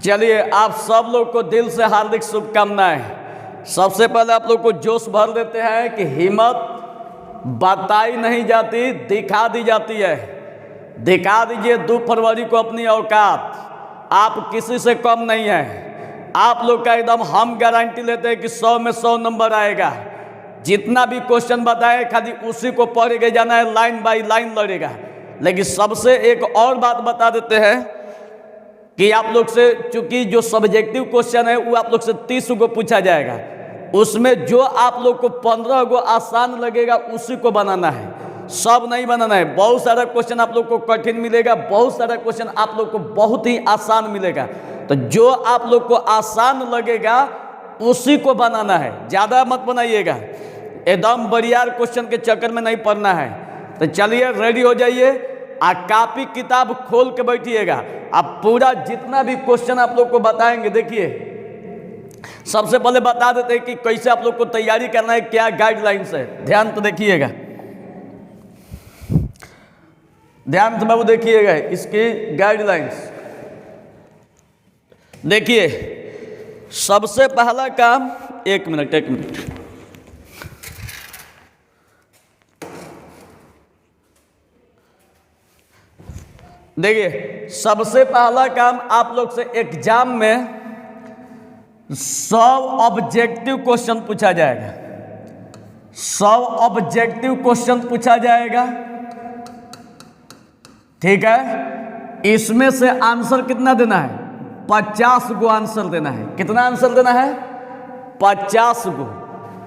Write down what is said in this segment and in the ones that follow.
चलिए, आप सब लोग को दिल से हार्दिक शुभकामनाएं। सबसे पहले आप लोग को जोश भर देते हैं कि हिम्मत बताई नहीं जाती, दिखा दी जाती है। दिखा दीजिए 2 फरवरी को अपनी औकात। आप किसी से कम नहीं हैं। आप लोग का एकदम हम गारंटी लेते हैं कि 100 में 100 नंबर आएगा। जितना भी क्वेश्चन बताए खाली उसी को पढ़ के जाना है, लाइन बाई लाइन लड़ेगा। लेकिन सबसे एक और बात बता देते हैं कि आप लोग से, चूंकि जो सब्जेक्टिव क्वेश्चन है वो आप लोग से 30 को पूछा जाएगा। उसमें जो आप लोग को 15 को आसान लगेगा उसी को बनाना है, सब नहीं बनाना है। बहुत सारा क्वेश्चन आप लोग को कठिन मिलेगा, बहुत सारा क्वेश्चन आप लोग को बहुत ही आसान मिलेगा। तो जो आप लोग को आसान लगेगा उसी को बनाना है, ज़्यादा मत बनाइएगा। एकदम बरियार क्वेश्चन के चक्कर में नहीं पड़ना है। तो चलिए रेडी हो जाइए, कापी किताब खोल के बैठिएगा। आप पूरा जितना भी क्वेश्चन आप लोग को बताएंगे, देखिए सबसे पहले बता देते हैं कि कैसे आप लोग को तैयारी करना है, क्या गाइडलाइंस है। ध्यान तो देखिएगा, ध्यान से बाबू देखिएगा इसकी गाइडलाइंस। देखिए सबसे पहला काम, एक मिनट देखिए, सबसे पहला काम आप लोग से एग्जाम में 100 ऑब्जेक्टिव क्वेश्चन पूछा जाएगा। 100 ऑब्जेक्टिव क्वेश्चन पूछा जाएगा, ठीक है। इसमें से आंसर कितना देना है? 50 को आंसर देना है। कितना आंसर देना है? 50 को।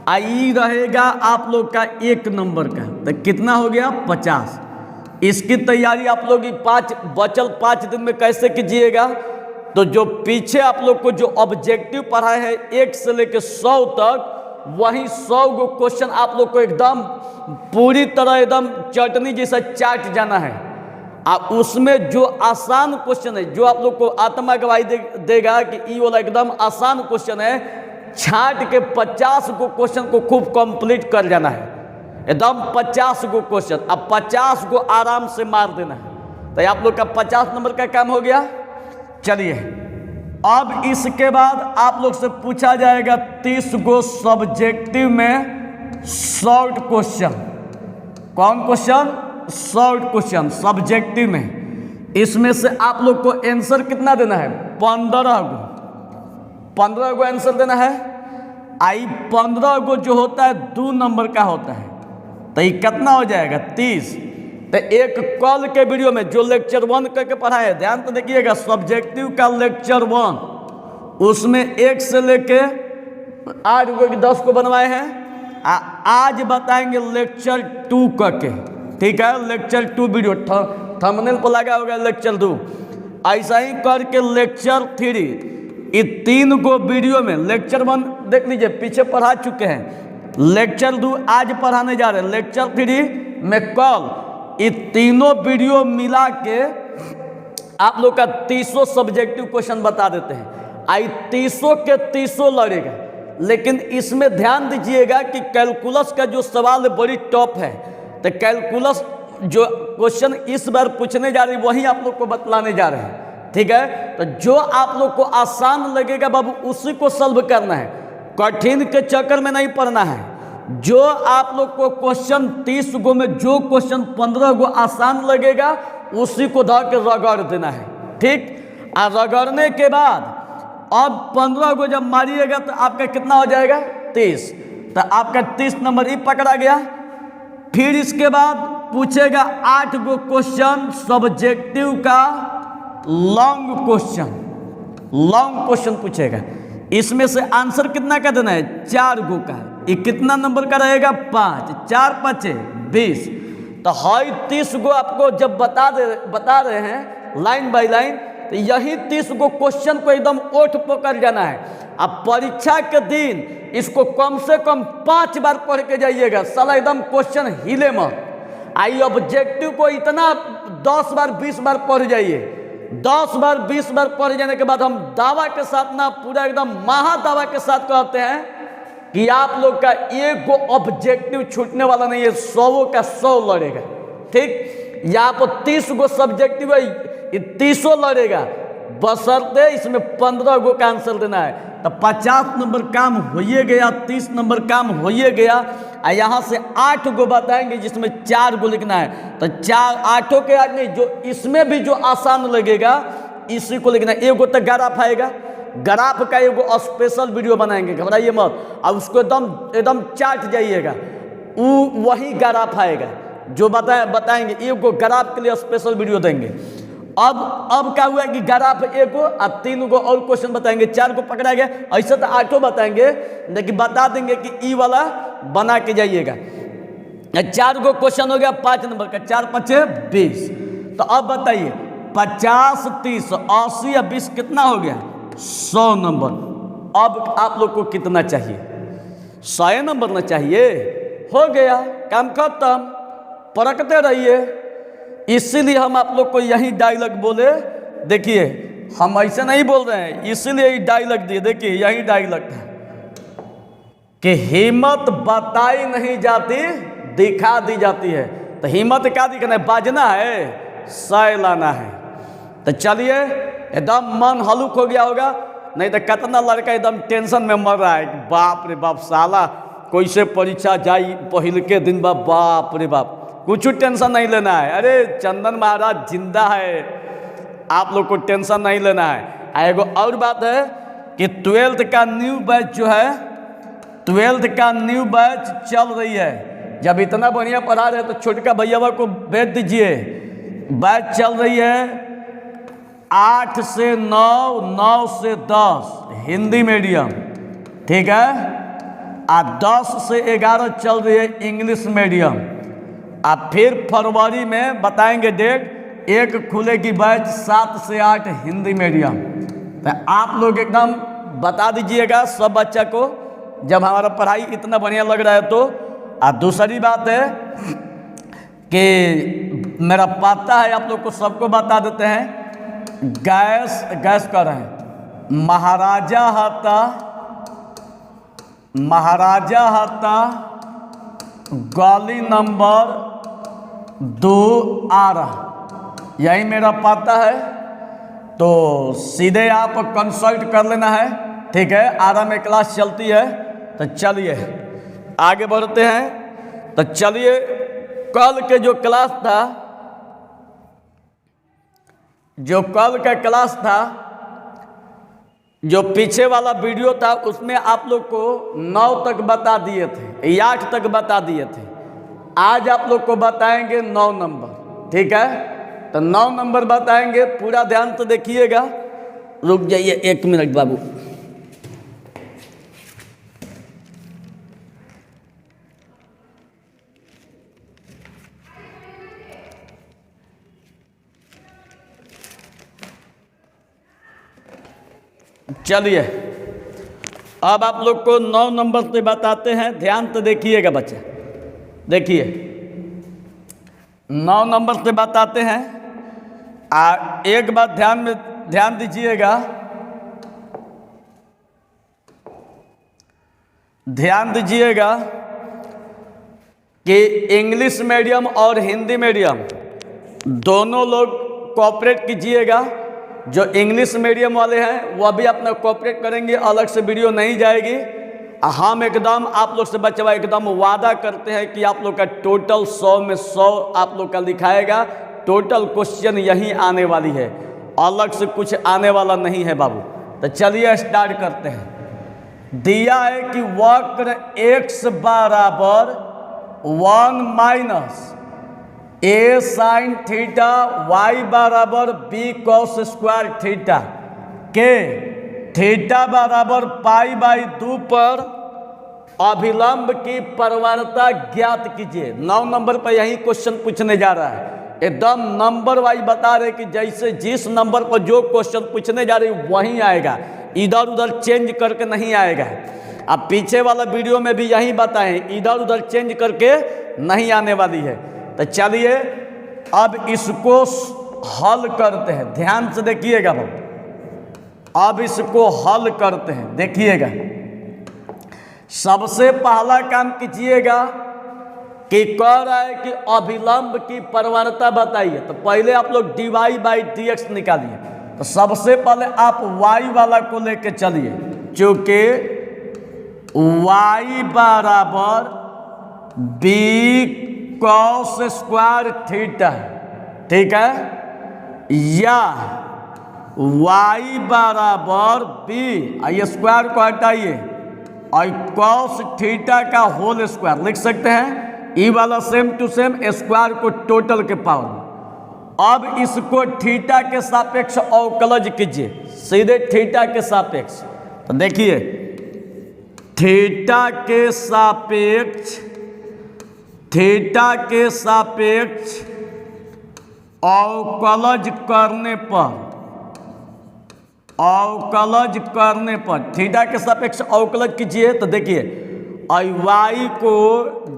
आई रहेगा आप लोग का 1 नंबर का, तो कितना हो गया? 50। इसकी तैयारी आप लोग बचल 5 दिन में कैसे कीजिएगा? तो जो पीछे आप लोग को जो ऑब्जेक्टिव पढ़ा है 1 से लेकर 100 तक, वही 100 को क्वेश्चन आप लोग को एकदम पूरी तरह एकदम चटनी जैसा चाट जाना है। आप उसमें जो आसान क्वेश्चन है, जो आप लोग को आत्मा गवाही देगा कि ये वाला एकदम आसान क्वेश्चन है, छाट के 50 को क्वेश्चन को खूब कंप्लीट कर जाना है। एकदम 50 को क्वेश्चन, अब 50 को आराम से मार देना है। तो आप लोग का 50 नंबर का काम हो गया। चलिए, अब इसके बाद आप लोग से पूछा जाएगा 30 को सब्जेक्टिव में शॉर्ट क्वेश्चन। कौन क्वेश्चन? शॉर्ट क्वेश्चन सब्जेक्टिव में। इसमें से आप लोग को आंसर कितना देना है? 15 को आंसर देना है। आई 15 को जो होता है 2 नंबर का होता है, तो ये कितना हो जाएगा? 30। तो एक कल के वीडियो में जो लेक्चर 1 करके पढ़ा है, ध्यान तो देखिएगा, सब्जेक्टिव का लेक्चर 1, उसमें 1 से लेके 8 को 10 को बनवाए हैं। आज बताएंगे लेक्चर 2 करके, ठीक है। लेक्चर 2 वीडियो थंबनेल पर लगा होगा लेक्चर 2। ऐसा ही करके लेक्चर 3, ये 3 को वीडियो में, लेक्चर 1 देख लीजिए पीछे पढ़ा चुके हैं। लेक्चर 2 आज पढ़ाने जा रहे हैं। लेक्चर 3 में कल, ये तीनों वीडियो मिला के आप लोग का 300 सब्जेक्टिव क्वेश्चन बता देते हैं। आई 300 के 300 लड़ेगा। लेकिन इसमें ध्यान दीजिएगा कि कैलकुलस का जो सवाल है बड़ी टॉप है। तो कैलकुलस जो क्वेश्चन इस बार पूछने जा रही, वही आप लोग को बतलाने जा रहे हैं, ठीक है। तो जो आप लोग को आसान लगेगा बाबू, उसी को सॉल्व करना है, कठिन के चक्कर में नहीं पड़ना है। जो आप लोग को क्वेश्चन 30 को में जो क्वेश्चन 15 को आसान लगेगा, उसी को धर के रगड़ देना है, ठीक। और रगड़ने के बाद अब 15 को जब मारिएगा तो आपका कितना हो जाएगा? 30। तो आपका 30 नंबर ही पकड़ा गया। फिर इसके बाद पूछेगा 8 को क्वेश्चन सब्जेक्टिव का लॉन्ग क्वेश्चन पूछेगा। इसमें से आंसर कितना का देना है? 4 को का। ये कितना नंबर का रहेगा? 5। 4 5 20। तो हाई 30 को आपको जब बता रहे हैं लाइन बाय लाइन, तो यही 30 को क्वेश्चन को एकदम ओठ पकड़ जाना है। अब परीक्षा के दिन इसको कम से कम 5 बार पढ़ के जाइएगा, साला एकदम क्वेश्चन हिले मत। आई ऑब्जेक्टिव को इतना 10 बार 20 बार पढ़ जाइए। 10 बार 20 बार पढ़ जाने के बाद हम दावा के साथ ना, पूरा एकदम महादावा के साथ कहते हैं कि आप लोग का एक को ऑब्जेक्टिव छूटने वाला नहीं है, 100 का 100 लड़ेगा, ठीक। यहाँ पर 30 को सब्जेक्टिव है, 30 लड़ेगा। बशर्ते इसमें 15 गो का आंसर देना है। तो 50 नंबर काम होइए गया, 30 नंबर काम होइए गया। और यहाँ से 8 गो बताएंगे जिसमें 4 गो लिखना है। तो 8 के आज नहीं, जो इसमें भी जो आसान लगेगा इसी को लिखना है। एगो तो ग्राफ आएगा, ग्राफ का एगो स्पेशल वीडियो बनाएंगे, घबराइए मत। और उसको एकदम चाट जाइएगा, वही ग्राफ आएगा जो बताएंगे। एगो ग्राफ के लिए स्पेशल वीडियो देंगे। अब क्या हुआ कि ग्राफ एगो और 3 गो और क्वेश्चन बताएंगे, 4 को पकड़ा गया। ऐसे तो 8 बताएंगे, लेकिन बता देंगे कि ई वाला बना के जाइएगा। 4 गो क्वेश्चन हो गया 5 नंबर का, 4 5 20। तो अब बताइए 50 30 80 या 20 कितना हो गया? 100 नंबर। अब आप लोग को कितना चाहिए? 100 नंबर ना चाहिए? हो गया, काम खत्म, परखते रहिए। इसीलिए हम आप लोग को यही डायलॉग बोले। देखिए हम ऐसे नहीं बोल रहे हैं, इसीलिए ये डायलॉग दिए। देखिए यही डायलॉग है कि हिम्मत बताई नहीं जाती, दिखा दी जाती है। तो हिम्मत क्या दिखाना है? बाजना है, 100 लाना है। तो चलिए, एकदम मन हल्क हो गया होगा। नहीं तो कितना लड़का एकदम टेंशन में मर रहा है, बाप रे बाप साला कैसे परीक्षा जाई पहल के दिन, बाप रे बाप। कुछ टेंशन नहीं लेना है। अरे चंदन महाराज जिंदा है, आप लोग को टेंशन नहीं लेना है। एगो और बात है कि 12th का न्यू बैच जो है, 12th का न्यू बैच चल रही है। जब इतना बढ़िया पढ़ा रहे तो छोटका भैया को भेज दीजिए। बैच चल रही है 8 से 9, 9 से 10 हिंदी मीडियम, ठीक है। और 10 से 11 चल रही है इंग्लिश मीडियम। अब फिर फरवरी में बताएंगे डेट, एक खुलेगी बैच 7 से 8 हिंदी मीडियम। तो आप लोग एकदम बता दीजिएगा सब बच्चा को, जब हमारा पढ़ाई इतना बढ़िया लग रहा है तो। और दूसरी बात है कि मेरा पता है, आप लोग को सबको बता देते हैं, गैस कर रहे हैं। महाराजा हता गली नंबर 2 आ रहा, यही मेरा पता है। तो सीधे आप कंसल्ट कर लेना है, ठीक है। आरा में क्लास चलती है। तो चलिए आगे बढ़ते हैं। तो चलिए, कल के जो क्लास था, जो कल का क्लास था, जो पीछे वाला वीडियो था, उसमें आप लोग को 9 तक बता दिए थे, 8 तक बता दिए थे। आज आप लोग को बताएंगे 9 नंबर, ठीक है। तो 9 नंबर बताएंगे, पूरा ध्यान से देखिएगा। रुक जाइए 1 मिनट बाबू। चलिए अब आप लोग को 9 नंबर से बताते हैं, ध्यान से देखिएगा बच्चे। देखिए 9 नंबर से बताते हैं। एक बात ध्यान दीजिएगा, ध्यान दीजिएगा कि इंग्लिश मीडियम और हिंदी मीडियम दोनों लोग कोऑपरेट कीजिएगा। जो इंग्लिश मीडियम वाले हैं वह भी अपना कोऑपरेट करेंगे, अलग से वीडियो नहीं जाएगी। हम एकदम आप लोग से बच्चा एकदम वादा करते हैं कि आप लोग का टोटल 100 में 100 आप लोग का लिखाएगा। टोटल क्वेश्चन यही आने वाली है, अलग से कुछ आने वाला नहीं है बाबू। तो चलिए स्टार्ट करते हैं। दिया है कि वक्र x बराबर 1 minus a sine theta, y बराबर b कॉस स्क्वायर थीटा के थीटा बराबर π/2 पर अभिलंब की परवणता ज्ञात कीजिए। 9 नंबर पर यही क्वेश्चन पूछने जा रहा है। एकदम नंबर वाइज बता रहे कि जैसे जिस नंबर पर जो क्वेश्चन पूछने जा रही वहीं आएगा, इधर उधर चेंज करके नहीं आएगा। अब पीछे वाला वीडियो में भी यही बताएं, इधर उधर चेंज करके नहीं आने वाली है। तो चलिए अब इसको हल करते हैं, ध्यान से देखिएगा बाबू। अब इसको हल करते हैं, देखिएगा। सबसे पहला काम कीजिएगा कि कह रहा है कि अभिलंब की परवणता बताइए। तो पहले आप लोग dy/dx निकालिए। तो सबसे पहले आप y वाला को लेके चलिए, चूंकि y बराबर बी कॉस स्क्वायर थीटा, ठीक है, या y बराबर बी, आइए स्क्वायर को हटाइए, और कॉस थीटा का होल स्क्वायर लिख सकते हैं। ई वाला सेम टू सेम, स्क्वायर को टोटल के पावर। अब इसको थीटा के सापेक्ष अवकलज कीजिए, सीधे थीटा के सापेक्ष। तो देखिए थीटा के सापेक्ष अवकलज करने पर थीटा के सापेक्ष अवकलज कीजिए। तो देखिए y को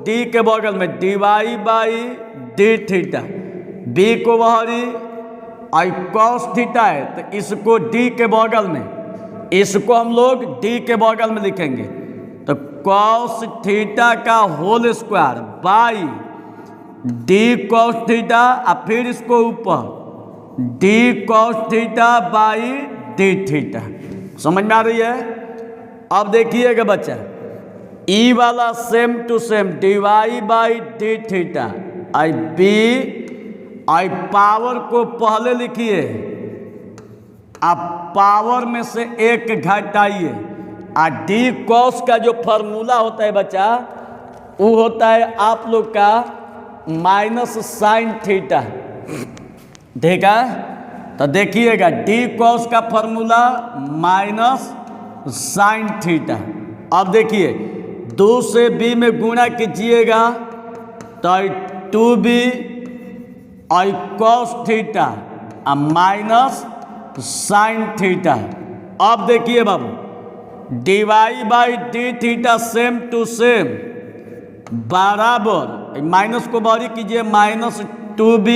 d के बगल में dy by D theta, b को बाहरी आई कॉस थीटा है, तो इसको d के बगल में, इसको हम लोग d के बगल में लिखेंगे। तो कॉस थीटा का whole square by D cos theta, और फिर इसको ऊपर D cos theta by D theta. समझ में आ रही है? अब देखिएगा बच्चा, ई वाला same to same D Y by D theta, आई बी, आई पावर को पहले लिखिए, आप पावर में से एक घटाइए, और डी कॉस का जो फॉर्मूला होता है बच्चा, वो होता है आप लोग का माइनस साइन थीटा, ठीक है। तो देखिएगा डी कॉस का फॉर्मूला माइनस साइन थीटा। अब देखिए 2 से b में गुणा कीजिएगा तो 2b i cos theta minus sine theta. अब देखिए बाबू d Y by D theta same to same बराबर, माइनस को बाहरी कीजिए, minus 2b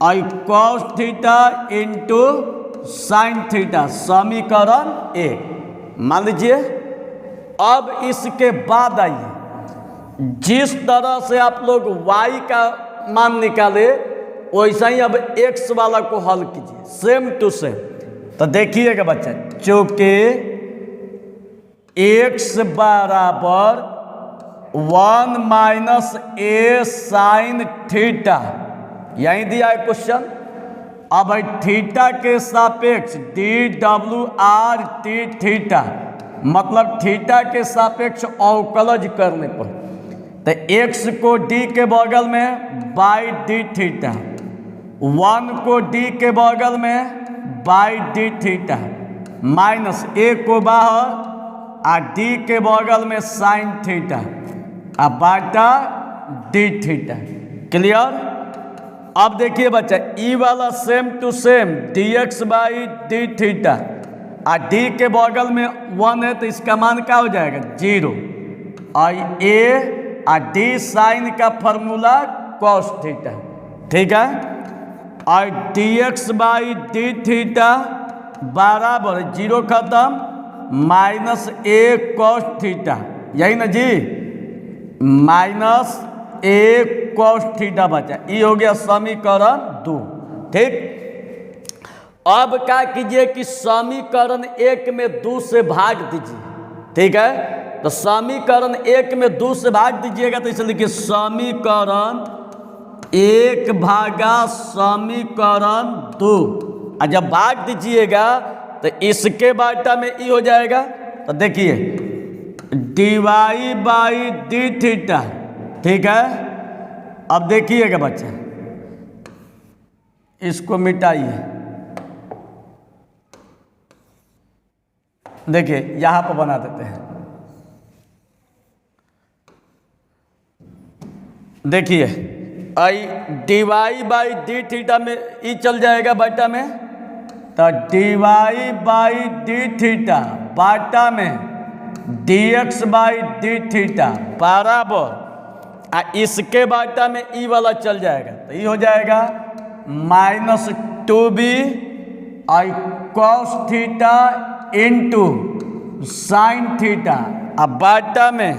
i cos theta into sine theta, समीकरण 1। मान लीजिए अब इसके बाद आइए, जिस तरह से आप लोग y का मान निकाले वैसा ही अब x वाला को हल कीजिए, सेम टू सेम। तो देखिएगा बच्चा, चूंकि x बराबर 1 माइनस ए साइन थीटा, यही दिया है क्वेश्चन। अब थीटा के सापेक्ष D W R T theta, मतलब थीटा के सापेक्ष अवकलज करने पर, तो x को d के बगल में बाई डी थीटा, 1 को d के बगल में by D theta, minus a को बाहर और d के बगल में साइन थीटा और बाटा डी थीटा। क्लियर? अब देखिए बच्चा, ई वाला same to same dx by D theta, और d के बगल में 1 है तो इसका मान क्या हो जाएगा 0, और a और d साइन का फॉर्मूला कॉस थीटा, ठीक है। और dx बाई डी थीटा बराबर 0 खत्म माइनस ए कॉस थीटा, यही ना जी, माइनस ए कॉस थीटा बचा। ये हो गया समीकरण 2, ठीक। अब क्या कीजिए कि समीकरण 1 में 2 से भाग दीजिए, ठीक है। तो समीकरण 1 में 2 से भाग दीजिएगा तो इसे लिखिए समीकरण 1 भागा समीकरण 2, और जब भाग दीजिएगा तो इसके बाटा में ई हो जाएगा। तो देखिए D Y by D theta, ठीक है। अब देखिएगा बच्चा, इसको मिटाइए, देखिए यहां पर बना देते हैं। देखिए आई d Y by D theta में ई चल जाएगा बाटा में, तो d Y by D theta बाटा में dx बाई डी थीटा बराबर, इसके बाटा में ई वाला चल जाएगा तो ये हो जाएगा minus 2b i cos theta into sine theta, अब बाटा में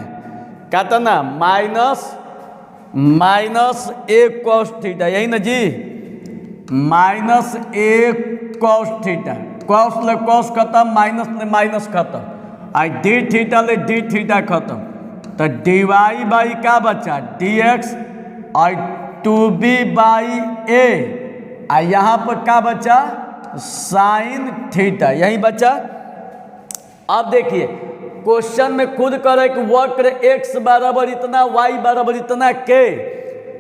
कहता ना माइनस ए कॉस थीटा, यही ना जी, माइनस ए कॉस थीटा, कॉस ले कॉस खत्म, माइनस ले माइनस खत्म, आई डी थीटा ले डी थीटा खत्म, तो डी वाई बाई का बचा डी एक्स और टू बी बाई ए, और यहाँ पर क्या बचा साइन थीटा, यही बचा। अब देखिए क्वेश्चन में खुद करे कि वक्र x बराबर इतना, y बराबर इतना के,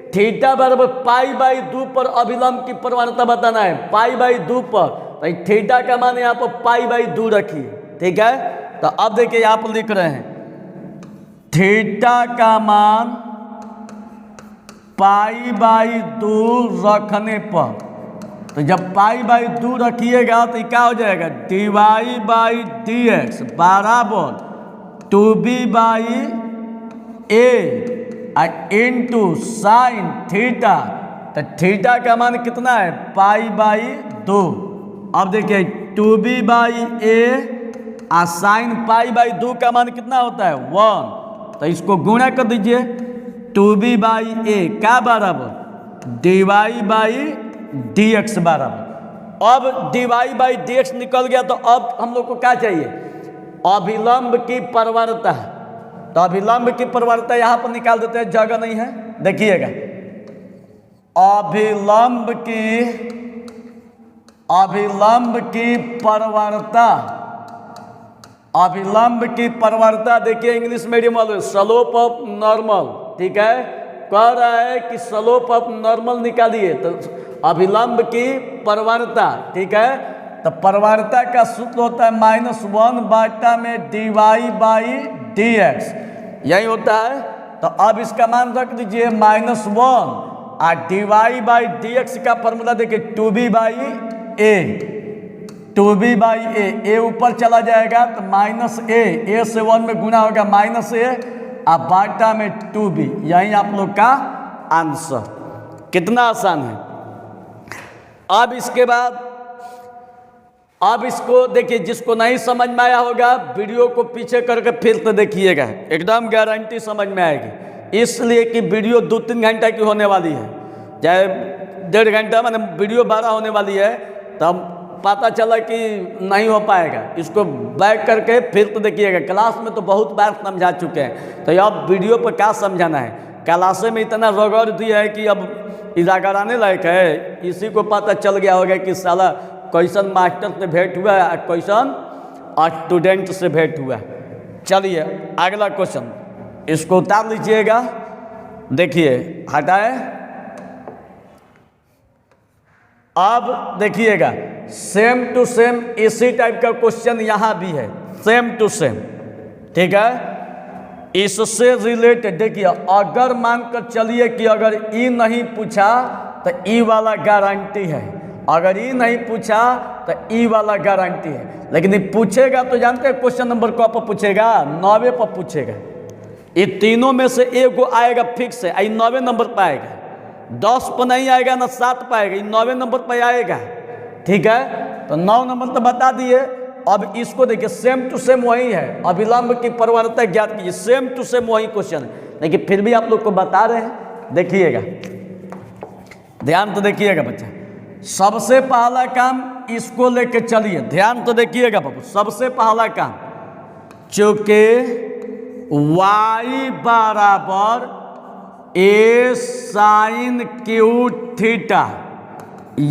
थीटा बराबर पाई बाई 2 पर अभिलंब की प्रवणता बताना है, पाई बाई 2 पर, तो थीटा का मान यहाँ पर पाई बाई 2 रखिए, ठीक है। तो अब देखिए यहाँ पर लिख रहे हैं थीटा का मान पाई बाई 2 रखने पर, तो जब पाई बाई 2 रखिएगा तो क्या हो जाएगा d Y by D x बराबर two b by a into sine theta, तो थीटा का मान कितना है पाई बाई 2। अब देखिए टू बी बाई ए और साइन पाई बाई 2 का मान कितना होता है 1, तो इसको गुणा कर दीजिए, टू बी बाई ए क्या बराबर D Y by D x बराबर। अब D Y by D X निकल गया, तो अब हम लोग को क्या चाहिए अभिलंब की परवरता, तो अभिलंब की परवरता यहां पर निकाल देते हैं, जगह नहीं है, देखिएगा अभिलंब की परवरता, अभिलंब की परवरता देखिए इंग्लिश मीडियम वाले स्लोप ऑफ नॉर्मल, ठीक है, कह रहा है कि स्लोप ऑफ नॉर्मल निकालिए, तो अभिलंब की परवरता, ठीक है, तो परवरता का सूत्र होता है -1 बाटा में D Y by D X, यही होता है। तो अब इसका मान रख दीजिए -1 और d Y by D x का फॉर्मूला देखिए two b by a, two b by a ऊपर चला जाएगा तो माइनस ए से 1 में गुना होगा माइनस ए और बाटा में टू बी, यही आप लोग का आंसर। कितना आसान है। अब इसके बाद अब इसको देखिए, जिसको नहीं समझ में आया होगा वीडियो को पीछे करके फिर से देखिएगा, एकदम गारंटी समझ में आएगी, इसलिए कि वीडियो 2-3 घंटा की होने वाली है, चाहे 1.5 घंटा मैंने वीडियो 12 होने वाली है, तब पता चला कि नहीं हो पाएगा, इसको बैक करके फिर तो देखिएगा। क्लास में तो बहुत बार समझा चुके हैं, तो अब वीडियो पर क्या समझाना है, क्लासे में इतना रगड़ दिया है कि अब रगड़ाने लायक है, इसी को पता चल गया होगा कि साला कैसन मास्टर से भेंट हुआ है, कैसन स्टूडेंट से भेंट हुआ। चलिए अगला क्वेश्चन, इसको उतार लीजिएगा, देखिए हटाए। अब देखिएगा सेम टू सेम इसी टाइप का क्वेश्चन यहाँ भी है, सेम टू सेम, ठीक है। इससे रिलेटेड देखिए, अगर मानकर चलिए कि अगर ई नहीं पूछा तो ई वाला गारंटी है, अगर ई नहीं पूछा तो ई वाला गारंटी है, लेकिन ये पूछेगा तो जानते हैं क्वेश्चन नंबर कौन पर पूछेगा, 9वें पर पूछेगा। ये तीनों में से एक को आएगा फिक्स है, आई 9वें नंबर पर आएगा, 10 पर नहीं आएगा ना 7 पर आएगा, ये 9वें नंबर पर आएगा, ठीक है। तो 9 नंबर तो बता दिए। अब इसको देखिए सेम टू सेम वही है, अभिलंब की परवरता ज्ञात कीजिए, सेम टू सेम वही क्वेश्चन है, लेकिन फिर भी आप लोग को बता रहे हैं, देखिएगा ध्यान तो देखिएगा बच्चा। सबसे पहला काम इसको लेके चलिए, ध्यान तो देखिएगा बाबू। सबसे पहला काम, चूंकि y बराबर a साइन क्यू थीटा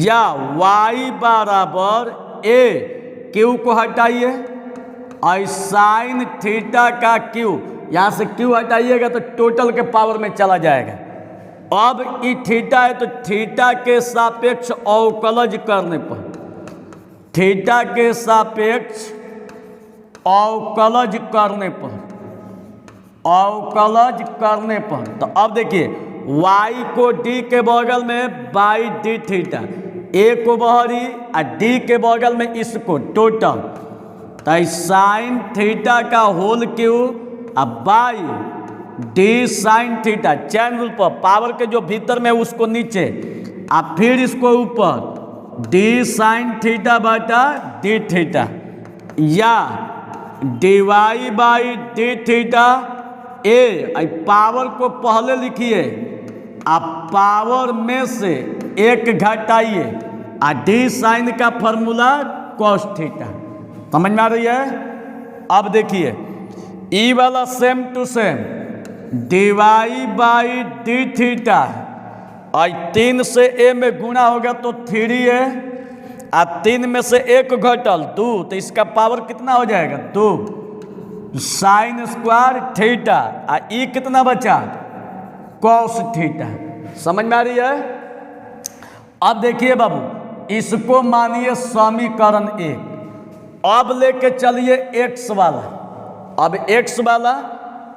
या y बराबर a, क्यू को हटाइए और साइन थीटा का क्यू, यहाँ से क्यू हटाइएगा तो टोटल के पावर में चला जाएगा। अब ई थीटा है तो थीटा के सापेक्ष अवकलज करने पर, थीटा के सापेक्ष अवकलज करने पर, अवकलज करने पर, तो अब देखिए y को d के बगल में बाई डी थीटा, a को बहरी और d के बगल में इसको टोटल, तो साइन थीटा का होल क्यू अब by D sine theta, chain rule पर पावर के जो भीतर में उसको नीचे, अब फिर इसको ऊपर डी साइन थीटा बटा डी थीटा या d Y by D theta ए, पावर को पहले लिखिए आप पावर में से एक घटाइए आ डी साइन का फॉर्मूला कॉस थीटा। समझ में आ रही है? अब देखिए ई वाला same to same d y by D theta और 3 से ए में गुणा होगा तो 3a आ 3 में से एक घटल 2 तो इसका पावर कितना हो जाएगा 2 साइन स्क्वायर थीटा आ ई कितना बचा कॉस थीटा। समझ में आ रही है? अब देखिए बाबू इसको मानिए समीकरण 1। अब लेके चलिए x वाला। अब x वाला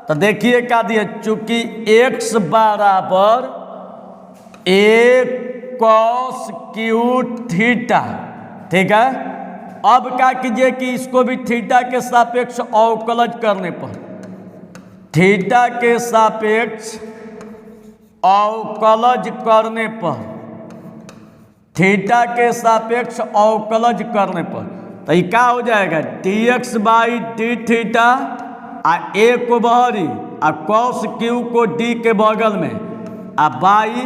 तो देखिए क्या दिया, चूंकि x बराबर a कॉस क्यू थीटा, ठीक है। अब क्या कीजिए कि इसको भी थीटा के सापेक्ष अवकलज करने पर, थीटा के सापेक्ष अवकलज करने पर, थीटा के सापेक्ष अवकलज करने पर तो ये क्या हो जाएगा dx बाई डी थीटा आ a को बहरी आ कॉस क्यू को d के बगल में आ बाई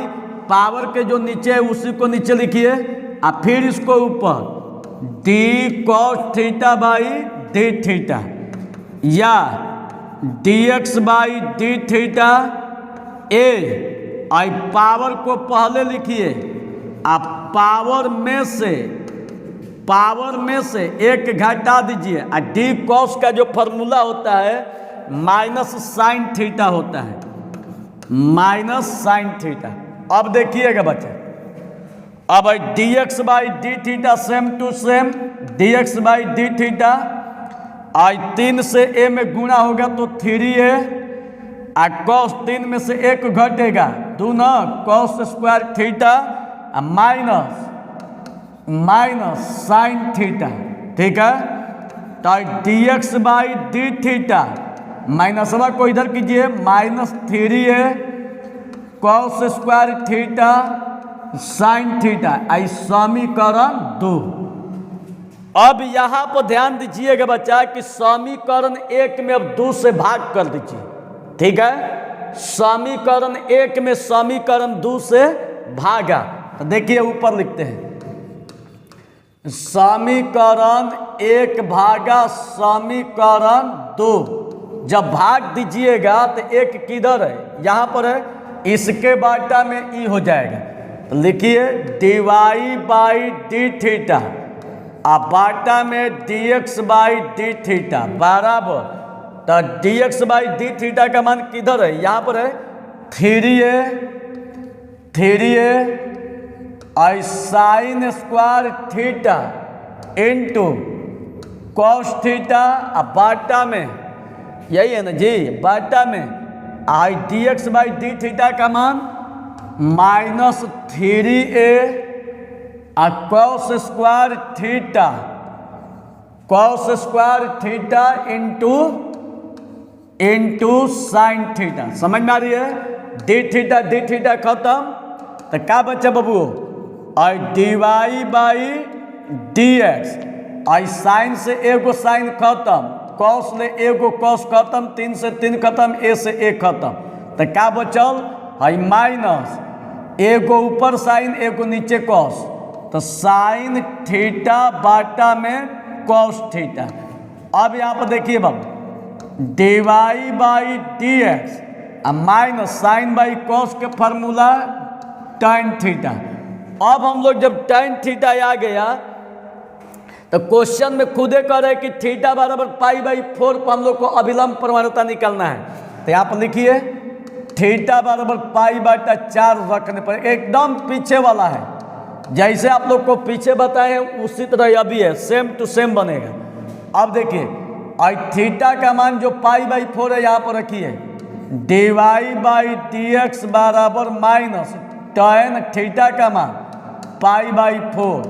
पावर के जो नीचे है उसी को नीचे लिखिए आ फिर इसको ऊपर d cos theta by D theta या dx by D theta a I power को पहले लिखिए आ पावर में से एक घटा दीजिए आ डी कॉस का जो फॉर्मूला होता है माइनस साइन थीटा होता है, माइनस साइन थीटा। अब देखिएगा बच्चे, अब dx by D theta same to same dx by D theta आई 3 से a में गुणा होगा तो 3a आ कॉस 3 में से एक घटेगा 2 न cos square theta minus sine theta, ठीक है। तो dx by D theta minus को इधर कीजिए minus 3a cos square theta sine theta आई समीकरण 2। अब यहां पर ध्यान दीजिएगा बच्चा कि समीकरण 1 में अब 2 से भाग कर दीजिए, ठीक है। समीकरण 1 में समीकरण 2 से भागा तो देखिए ऊपर लिखते हैं समीकरण 1 भागा समीकरण 2। जब भाग दीजिएगा तो 1 किधर है, यहाँ पर है, इसके बाटा में ई हो जाएगा तो लिखिए डिवाई बाई डी थीटा आ बाटा में dx बाई डी थीटा बराबर तो dx बाई डी थीटा का मान किधर है, यहाँ पर है 3a आई sine square theta into cos theta आ बाटा में यही है ना जी, बाटा में आई dx बाई डी थीटा का मान माइनस 3a आ cos square theta into sine theta. समझ में आ रही है? डी थीटा खत्म तो क्या बचा बाबू आई डिवाई बाई डी एक्स आई साइन से एगो साइन खत्म, कॉस ले एगो कॉस खत्म, 3 से 3 खत्म, a से a खत्म तो क्या बचल आई माइनस एगो ऊपर साइन एगो नीचे कॉस तो साइन थीटा बाटा में कॉस थीटा। अब यहाँ पर देखिए बाबू d y by D x minus sine by cos के फॉर्मूला tan थीटा। अब हम लोग जब tan थीटा आ गया तो क्वेश्चन में खुदे कह रहे कि थीटा बराबर पाई बाई 4 पर हम लोग को अभिलंब प्रवणता निकालना है तो यहाँ पर लिखिए थीटा बराबर पाई बाटा 4 रखने पर एकदम पीछे वाला है, जैसे आप लोग को पीछे बताए उसी तरह अभी है, सेम टू सेम बनेगा। अब देखिए और थीटा का मान जो पाई बाई 4 है यहाँ पर रखिए डिवाई बाई डी एक्स बराबर माइनस tan थीटा का मान pi by 4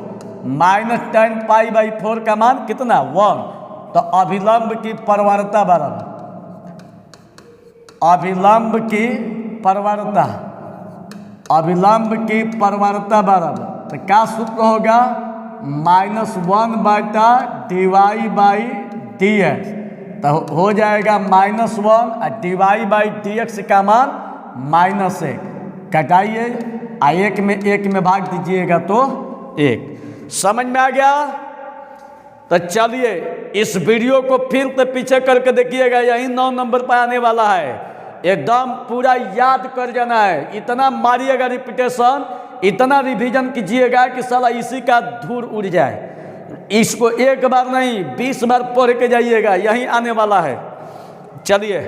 minus tan pi by 4 का मान कितना 1 तो अभिलंब की परवरता बराबर अभिलंब की परवरता बराबर तो क्या सूत्र होगा -1 बाटा डिवाई बाई डी एक्स तो हो जाएगा -1 और डिवाई बाई डी एक्स का मान -1 घटाइए, एक में भाग दीजिएगा तो 1। समझ में आ गया? तो चलिए इस वीडियो को फिर से पीछे करके देखिएगा, यही 9 नंबर पर आने वाला है। एकदम पूरा याद कर जाना है, इतना मारिएगा रिपीटेशन, इतना रिवीजन कीजिएगा कि साला इसी का धूल उड़ जाए। इसको एक बार नहीं 20 बार पढ़ के जाइएगा, यही आने वाला है। चलिए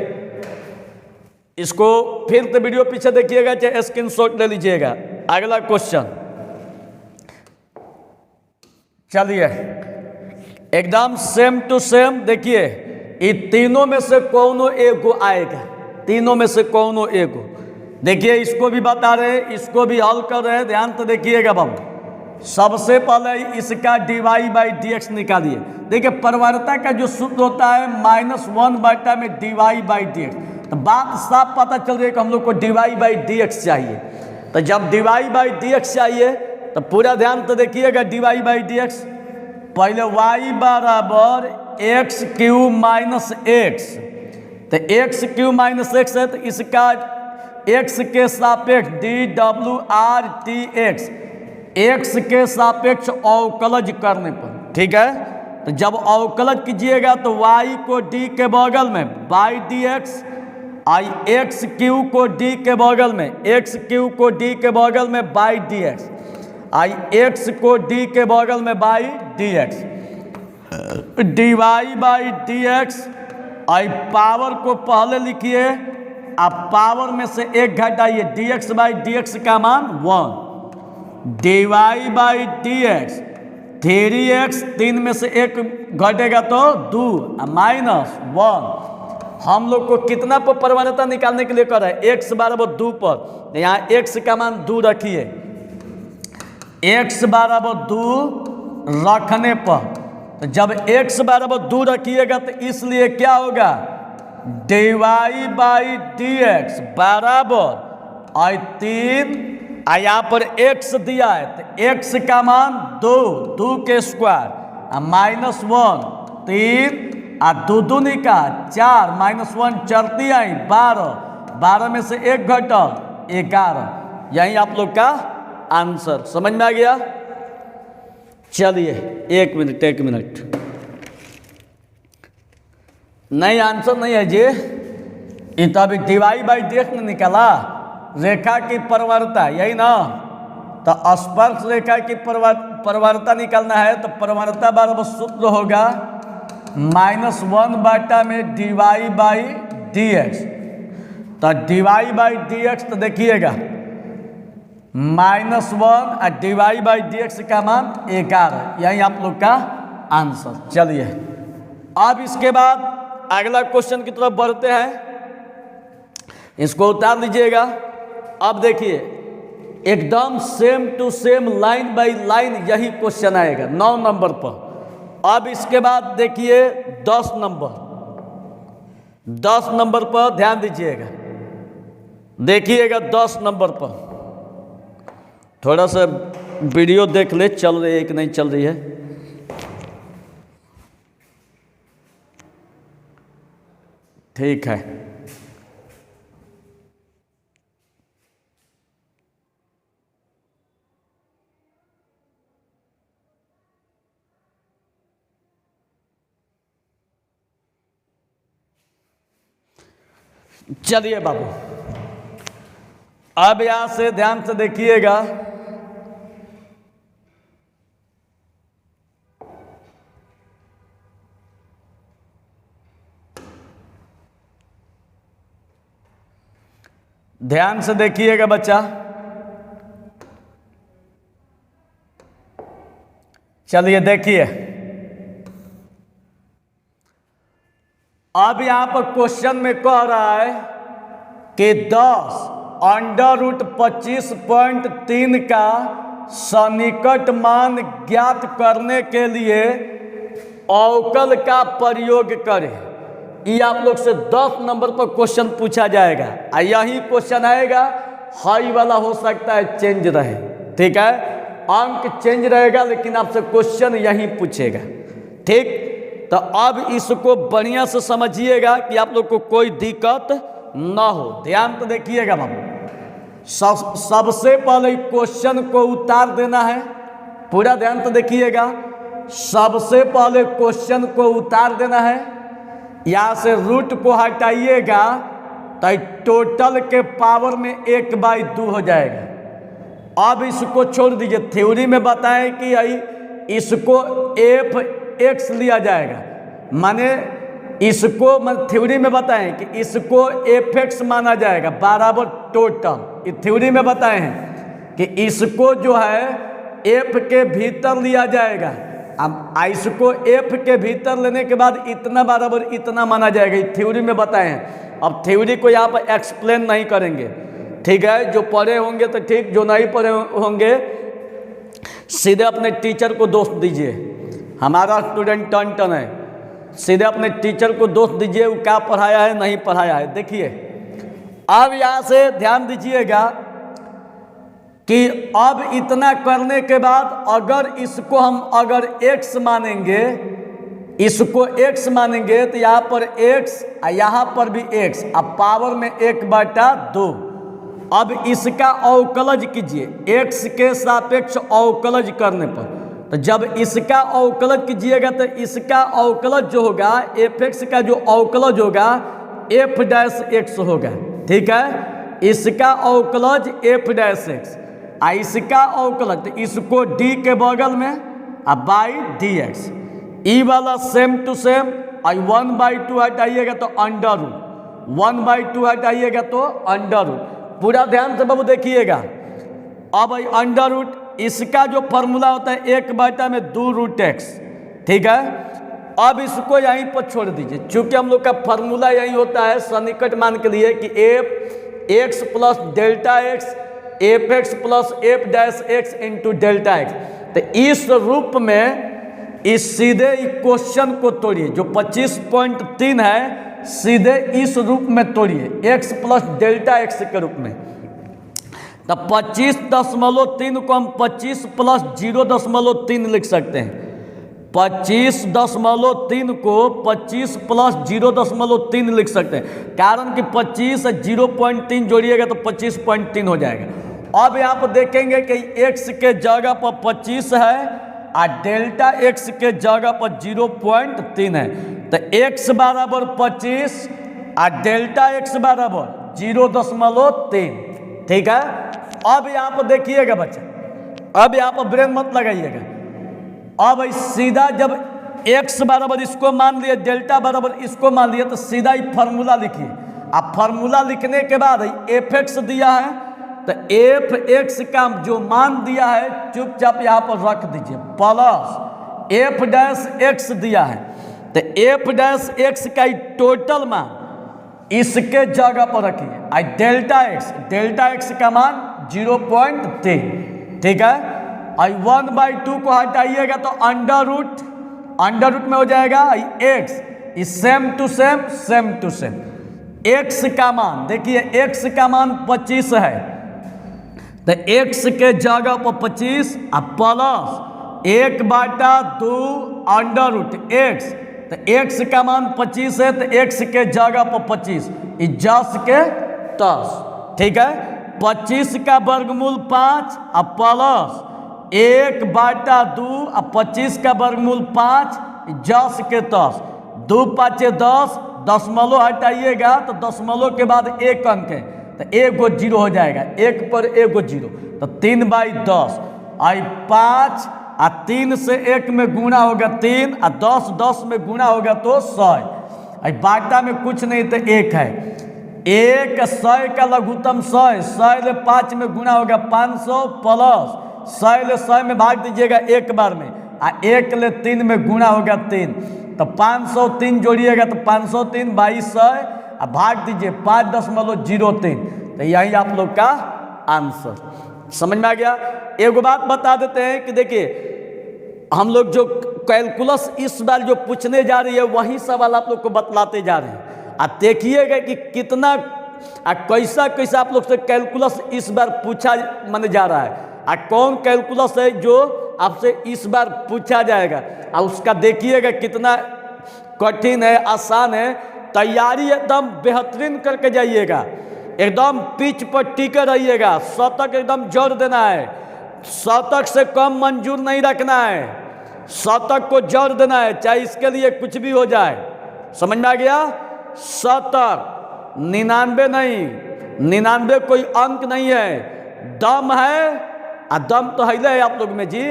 इसको फिर से वीडियो पीछे देखिएगा, चाहे स्क्रीनशॉट ले लीजिएगा। अगला क्वेश्चन, चलिए एकदम सेम टू सेम देखिए, ये तीनों में से कौनो एगो आएगा, तीनों में से कौनो एगो। देखिए इसको भी बता रहे, इसको भी हल कर रहे, ध्यान तो देखिएगा बाबू। सबसे पहले इसका dy/dx निकालिए। देखिए प्रवणता का जो सूत्र होता है -1 में dy/dx, तो बात साफ पता चल रही है कि हम लोग को dy/dx चाहिए। तो जब dy/dx चाहिए तो पूरा ध्यान तो देखिएगा, dy/dx पहले y बराबर x³ - x, तो x³ - x है तो इसका x के सापेक्ष dwRTx, x के सापेक्ष अवकलज करने पर, ठीक है। तो जब अवकलज कीजिएगा तो y को d के बगल में /dx, x³ को d के बगल में, x³ को d के बगल में /dx, x को d के बगल में /dx, dy/dx। पावर को पहले लिखिए, आप पावर में से 1 घटाइए, dx/dx का मान 1, dy/dx 3x, 3 में से 1 घटेगा तो 2 -1। हम लोग को कितना पर प्रवणता निकालने के लिए कर रहा है, x बराबर 2 पर, तो यहाँ x का मान 2 रखिए, x बराबर 2 रखने पर, तो जब x बराबर 2 रखिएगा तो इसलिए क्या होगा, dy/dx बराबर 3, यहाँ पर x दिया है तो x का मान 2 के स्क्वायर, -1 3, 2 दूनी का 4, -1 चलती आई 12 में से 1 घटल 11, यही आप लोग का आंसर। समझ में आ गया? चलिए 1 मिनट, नहीं आंसर नहीं है जी, ये तो अभी dy/dx में निकाला, रेखा की प्रवणता यही ना, तो स्पर्श रेखा की प्रवणता निकालना है तो प्रवणता बराबर सूत्र होगा -1 में dy/dx, तो dy/dx तो देखिएगा -1 और dy/dx का मान 11, यही आप लोग का आंसर। चलिए अब इसके बाद अगला क्वेश्चन की तरफ बढ़ते हैं, इसको उतार लीजिएगा। अब देखिए एकदम same to same line by line यही क्वेश्चन आएगा 9 नंबर पर। अब इसके बाद देखिए 10 नंबर पर ध्यान दीजिएगा, देखिएगा 10 नंबर पर। थोड़ा सा वीडियो देख ले, चल रही है कि नहीं चल रही है। ठीक है, चलिए बाबू अब यहां से ध्यान से देखिएगा, ध्यान से देखिएगा बच्चा। चलिए देखिए, अब यहां पर क्वेश्चन में कह रहा है कि 10√25.3 का सन्निकट मान ज्ञात करने के लिए अवकल का प्रयोग करें। ये आप लोग से 10 नंबर पर क्वेश्चन पूछा जाएगा, और यही क्वेश्चन आएगा, हाई वाला हो सकता है चेंज रहे, ठीक है, अंक चेंज रहेगा लेकिन आपसे क्वेश्चन यही पूछेगा, ठीक। तो अब इसको बढ़िया से समझिएगा कि आप लोग को कोई दिक्कत ना हो। ध्यान तो देखिएगा बाबू, सबसे पहले क्वेश्चन को उतार देना है, पूरा ध्यान तो देखिएगा। सबसे पहले क्वेश्चन को उतार देना है, यहाँ से रूट को हटाइएगा तो टोटल के पावर में 1/2 हो जाएगा। अब इसको छोड़ दीजिए, थ्योरी में बताएं कि इसको f(x) लिया जाएगा, माने इसको थ्योरी में बताएं कि इसको f(x) माना जाएगा बराबर टोटल। थ्योरी में बताए हैं कि इसको जो है f के भीतर लिया जाएगा। अब इसको f के भीतर लेने के बाद इतना बराबर इतना माना जाएगा, थ्योरी में बताए हैं। अब थ्योरी को यहाँ पर एक्सप्लेन नहीं करेंगे, ठीक है। जो पढ़े होंगे तो ठीक, जो नहीं पढ़े होंगे सीधे अपने टीचर को दोष दीजिए। हमारा स्टूडेंट टन है, सीधे अपने टीचर को दोष दीजिए, वो क्या पढ़ाया है नहीं पढ़ाया है। देखिए अब यहाँ से ध्यान दीजिएगा कि अब इतना करने के बाद अगर इसको हम अगर x मानेंगे, इसको x मानेंगे तो यहाँ पर x और यहाँ पर भी x, अब पावर में 1/2। अब इसका अवकलज कीजिए x के सापेक्ष अवकलज करने पर, तो जब इसका अवकलज कीजिएगा तो इसका अवकलज जो होगा f(x) का जो अवकलज होगा f'(x) होगा, ठीक है। इसका अवकलज f'(x) इसका अवकलज, तो इसको d के बगल में अब /dx, ई वाला सेम टू सेम, 1/2 हटाइएगा तो √, 1/2 हटाइएगा तो √। पूरा ध्यान से बाबू देखिएगा। अब √, इसका जो फॉर्मूला होता है 1/2√x, ठीक है। अब इसको यहीं पर छोड़ दीजिए, चूंकि हम लोग का फॉर्मूला यही होता है सन्निकट मान के लिए कि f(x) + Δx, f(x) + f'(x) into Δx। तो इस रूप में इस सीधे क्वेश्चन को तोड़िए, जो 25.3 है सीधे इस रूप में तोड़िए, x + Δx के रूप में। तो 25.3 को हम 25 + 0.3 लिख सकते हैं। 25.3 को 25 + 0.3 लिख सकते हैं, कारण कि 25 और 0.3 जोड़िएगा तो 25.3 हो जाएगा। अब यहाँ पर देखेंगे कि x के जगह पर 25 है और Δx के जगह पर 0.3 है, तो x बराबर 25 और Δx बराबर 0.3, ठीक है। अब यहाँ पर देखिएगा बच्चा, अब यहाँ पर ब्रेन मत लगाइएगा। अब सीधा जब x बराबर इसको मान लिए, डेल्टा बराबर इसको मान लिए, तो सीधा ही फार्मूला लिखिए। अब फार्मूला लिखने के बाद f(x) दिया है, तो f(x) का जो मान दिया है चुपचाप यहाँ पर रख दीजिए, प्लस f'(x) दिया है, तो f'(x) का टोटल मान इसके जगह पर रखिए। Δx का मान 0.3, ठीक है। 1/2 को हटाइएगा तो अंडर रूट में हो जाएगा x, same to same. x का मान देखिए, x का मान 25 है, तो x के जगह पर 25 प्लस 1/2 √x, तो x का मान 25 है, तो x के जगह पर 25, 10 के 10, ठीक है। 25 का वर्गमूल 5 प्लस 1/2 और 25 का वर्गमूल 5, 10 के 10, 2 5 10, दशमलव हटाइएगा तो दशमलव के बाद 1 अंक है, तो 1 गो 0 हो जाएगा, 1 पर 1 गो 0, तो 3/10 आई 5 और 3 से 1 में गुणा होगा 3 और 10 में गुणा होगा तो 100। आई बाटा में कुछ नहीं तो 1 है, 100 का लघुत्तम 100 ले 5 में गुणा होगा 500 प्लस 100 ले 100 में भाग दीजिएगा एक बार में, और 1 ले 3 में गुणा होगा 3, तो 503 जोड़िएगा तो 503 2200 और भाग दीजिए 5.03, तो यही आप लोग का आंसर। समझ में आ गया। एक बात बता देते हैं कि देखिए हम लोग जो कैलकुलस इस बार जो पूछने जा रही है वही सवाल आप लोग को बतलाते जा रहे हैं, और देखिएगा कि कितना कैसा कैसा आप लोग से कैलकुलस इस बार पूछा माने जा रहा है, और कौन कैलकुलस है जो आपसे इस बार पूछा जाएगा, और उसका देखिएगा कितना कठिन है आसान है। तैयारी एकदम बेहतरीन करके जाइएगा, एकदम पिच पर टिके रहिएगा, शतक एकदम जोर देना है, शतक से कम मंजूर नहीं रखना है, शतक को जोर देना है, चाहे इसके लिए कुछ भी हो जाए। समझ में आ गया? शतक 99 नहीं, 99 कोई अंक नहीं है, दम है। दम तो है आप लोग में जी,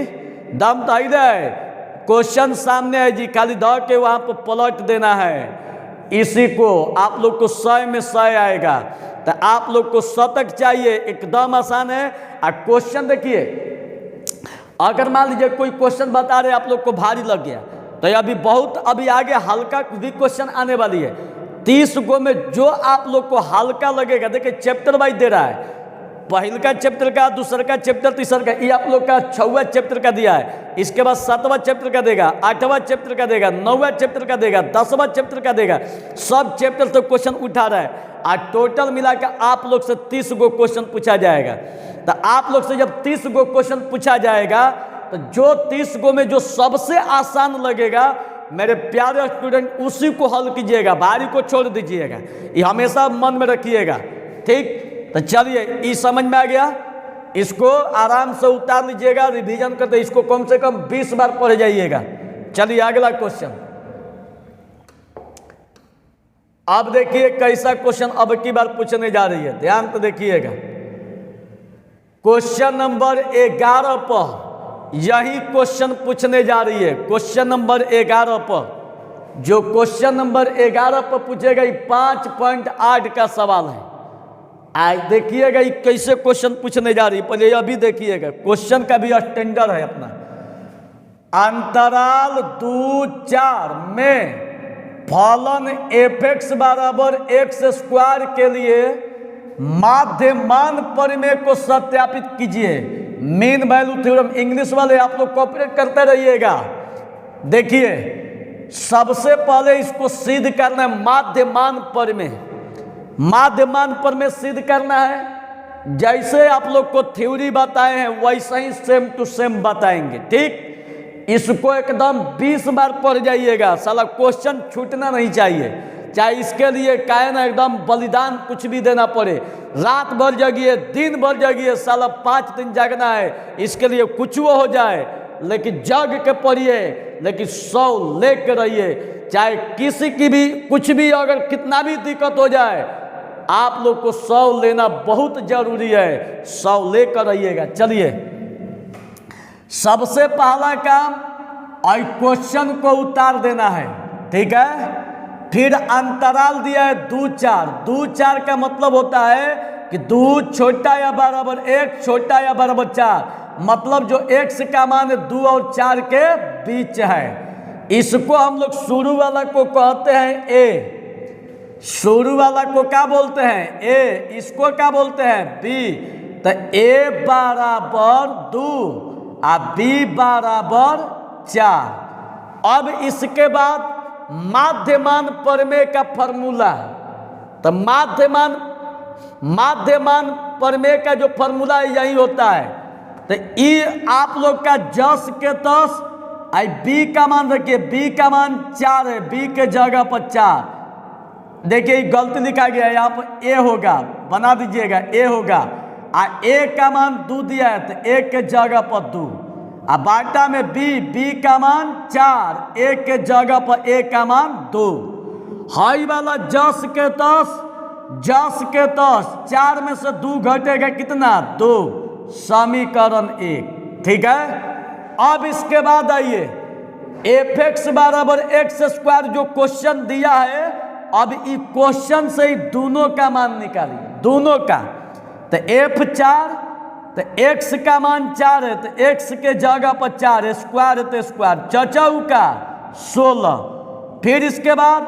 दम तो है। क्वेश्चन सामने है जी, खाली द के वहाँ पर पलट देना है। इसी को आप लोग को 100 में 100 आएगा। तो आप लोग को शतक चाहिए, एकदम आसान है। और क्वेश्चन देखिए, अगर मान लीजिए कोई क्वेश्चन बता रहे आप लोग को भारी लग गया, तो अभी आगे हल्का भी क्वेश्चन आने वाली है। 30 गो में जो आप लोग को हल्का लगेगा, देखिए चैप्टर वाइज दे रहा है, पहल का चैप्टर का, दूसरा का चैप्टर, तीसरा का, ये आप लोग का 6वां चैप्टर का दिया है। इसके बाद 7वां चैप्टर का देगा, 8वां चैप्टर का देगा, 9वां चैप्टर का देगा, 10वां चैप्टर का देगा। सब चैप्टर से क्वेश्चन उठा रहा है। और टोटल मिलाकर आप लोग से 30 गो क्वेश्चन पूछा जाएगा। तो आप लोग से जब 30 गो क्वेश्चन पूछा जाएगा, तो जो 30 गो में जो सबसे आसान लगेगा, मेरे प्यारे स्टूडेंट, उसी को हल कीजिएगा, भारी को छोड़ दीजिएगा। ये हमेशा मन में रखिएगा, ठीक? तो चलिए, ये समझ में आ गया, इसको आराम से उतार लीजिएगा, रिवीजन करते इसको कम से कम 20 बार पढ़ जाइएगा। चलिए अगला क्वेश्चन। अब देखिए कैसा क्वेश्चन अब की बार पूछने जा रही है, ध्यान तो देखिएगा। क्वेश्चन नंबर 11 पर यही क्वेश्चन पूछने जा रही है। क्वेश्चन नंबर 11 पर, जो क्वेश्चन नंबर 11 पर पूछेगा, 5.8 का सवाल है। आज देखिएगा ये कैसे क्वेश्चन पूछने जा रही है। पहले अभी देखिएगा, क्वेश्चन का भी स्टैंडर्ड है अपना। अंतराल 2-4 में फलन f(x) बराबर x² के लिए माध्यमान प्रमेय को सत्यापित कीजिए। मीन वैल्यू थ्योरम, इंग्लिश वाले आप लोग कोऑपरेट करते रहिएगा। देखिए, सबसे पहले इसको सिद्ध करना है, माध्यमान प्रमेय। माध्यमान प्रमेय सिद्ध करना है। जैसे आप लोग को थ्योरी बताए हैं, वैसे ही सेम टू सेम बताएंगे, ठीक? इसको एकदम 20 बार पढ़ जाइएगा, साला क्वेश्चन छूटना नहीं चाहिए। चाहे इसके लिए काहे ना एकदम बलिदान कुछ भी देना पड़े, रात भर जगिए, दिन भर जगिए, साला 5 दिन जागना है, इसके लिए कुछ वो हो जाए, लेकिन जग के पढ़िए, लेकिन 100 लेकर रहिए। चाहे किसी की भी कुछ भी, अगर कितना भी दिक्कत हो जाए, आप लोग को 100 लेना बहुत जरूरी है। 100 लेकर रहिएगा। चलिए, सबसे पहला काम क्वेश्चन को उतार देना है, ठीक है? फिर अंतराल दिया है 2-4। 2-4 का मतलब होता है कि 2 छोटा या बराबर 1, छोटा या बराबर 4, मतलब जो x का मान है 2 और 4 के बीच है। इसको हम लोग शुरू वाला को कहते हैं a। शुरू वाला को क्या बोलते हैं? a। इसको क्या बोलते हैं? b। तो a बराबर 2 और b बराबर 4। अब इसके बाद माध्यमान प्रमेय का फॉर्मूला। तो माध्यमान प्रमेय का जो फॉर्मूला है यही होता है। तो ये आप लोग का 10 के 10, आई b का मान रखिए, b का मान 4 है, b के जगह पर 4। देखिए गलती लिखा गया है, यहाँ पर a होगा, बना दीजिएगा, a होगा। a का मान 2 दिया है, तो a के जगह पर 2। अब बाटा में b का मान 4, a के जगह पर a का मान 2। हाई वाला 10 के 10, 10 के 10, 4 में से 2 घटेगा कितना? 2। समीकरण 1, ठीक है? अब इसके बाद आइए, f(x) बराबर x² जो क्वेश्चन दिया है, अब इस क्वेश्चन से ही दोनों का मान निकालिए, दोनों का। तो f4, तो x का मान 4 है, तो x के जगह पर 4 है, स्क्वायर है तो स्क्वायर, चौचौ का 16। फिर इसके बाद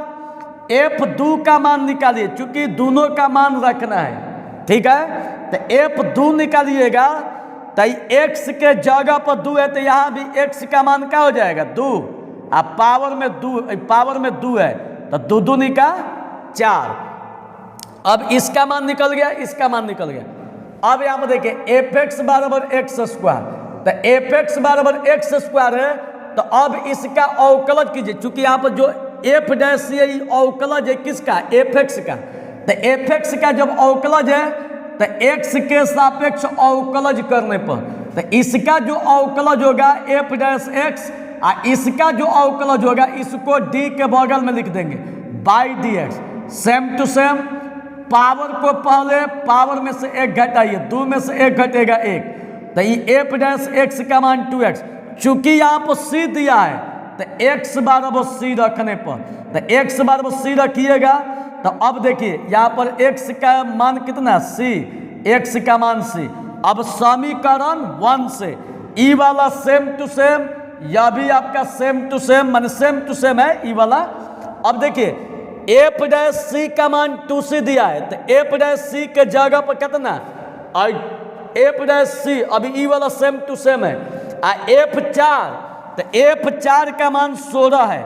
f2 का मान निकालिए, क्योंकि दोनों का मान रखना है, ठीक है? तो f2 निकालिएगा, तो x के जगह पर 2 है, तो यहाँ भी x का मान क्या हो जाएगा? 2। अब पावर में 2 है, तो 2 दूनी का 4। अब इसका मान निकल गया, इसका मान निकल गया। अब यहाँ पर देखिए f(x) बराबर x²। तो f(x) बराबर x² है, तो अब इसका अवकलज कीजिए, चूंकि यहाँ पर जो f' है, अवकलज है किसका? f(x) का। तो एफ एक्स का जब अवकलज है तो एक्स के सापेक्ष अवकलज करने पर तो इसका जो अवकलज होगा एफ डैश एक्स और इसका जो अवकलज होगा इसको डी के बगल में लिख देंगे by D X. Same to same power को पहले पावर में से एक घटाइए, 2 में से एक घटेगा 1, तो ये एफ डैश एक्स का मान 2x। चूंकि यहाँ पर सी दिया है तो x बराबर सी रखने पर तो x बराबर सी रखिएगा तो अब देखिए यहाँ पर x का मान कितना c, x का मान c। अब समीकरण 1 से ई वाला सेम टू सेम, यह भी आपका सेम टू सेम मान सेम टू सेम है ई वाला। अब देखिए एफ डैश सी का मान 2c दिया है तो एफ डैश सी के जगह पर कितना एफ डैश सी, अभी ई वाला सेम टू सेम है। F4 तो F4 का मान 16 है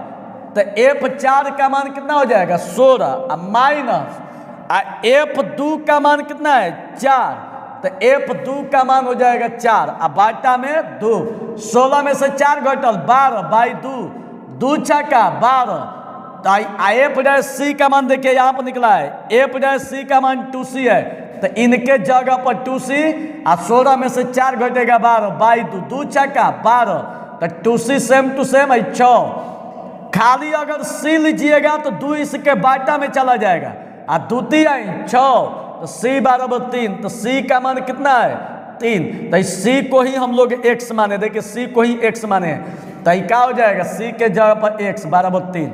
तो F4 का मान कितना हो जाएगा 16 माइनस F2 का मान कितना है 4 तो F2 का मान हो जाएगा 4 अब बाटा में 2, 16 में से 4 घटल 12 बाई 2, 2 छक्का 12 तो एफ डैश सी का मान देखिए यहाँ पर निकला है एफ डैश सी का मान 2c है तो इनके जगह पर 2c और 16 में से 4 घटेगा 12 बाई 2, 2 छक्का 12 तो 2c सेम टू सेम है 6। खाली अगर c लीजिएगा तो 2 इसके बाटा में चला जाएगा और द्वितीय है 6 तो c बराबर 3 तो c का मान कितना है 3 तो इस c को ही हम लोग x माने, देखिए c को ही x माने तो क्या हो जाएगा c के जगह पर x बराबर 3।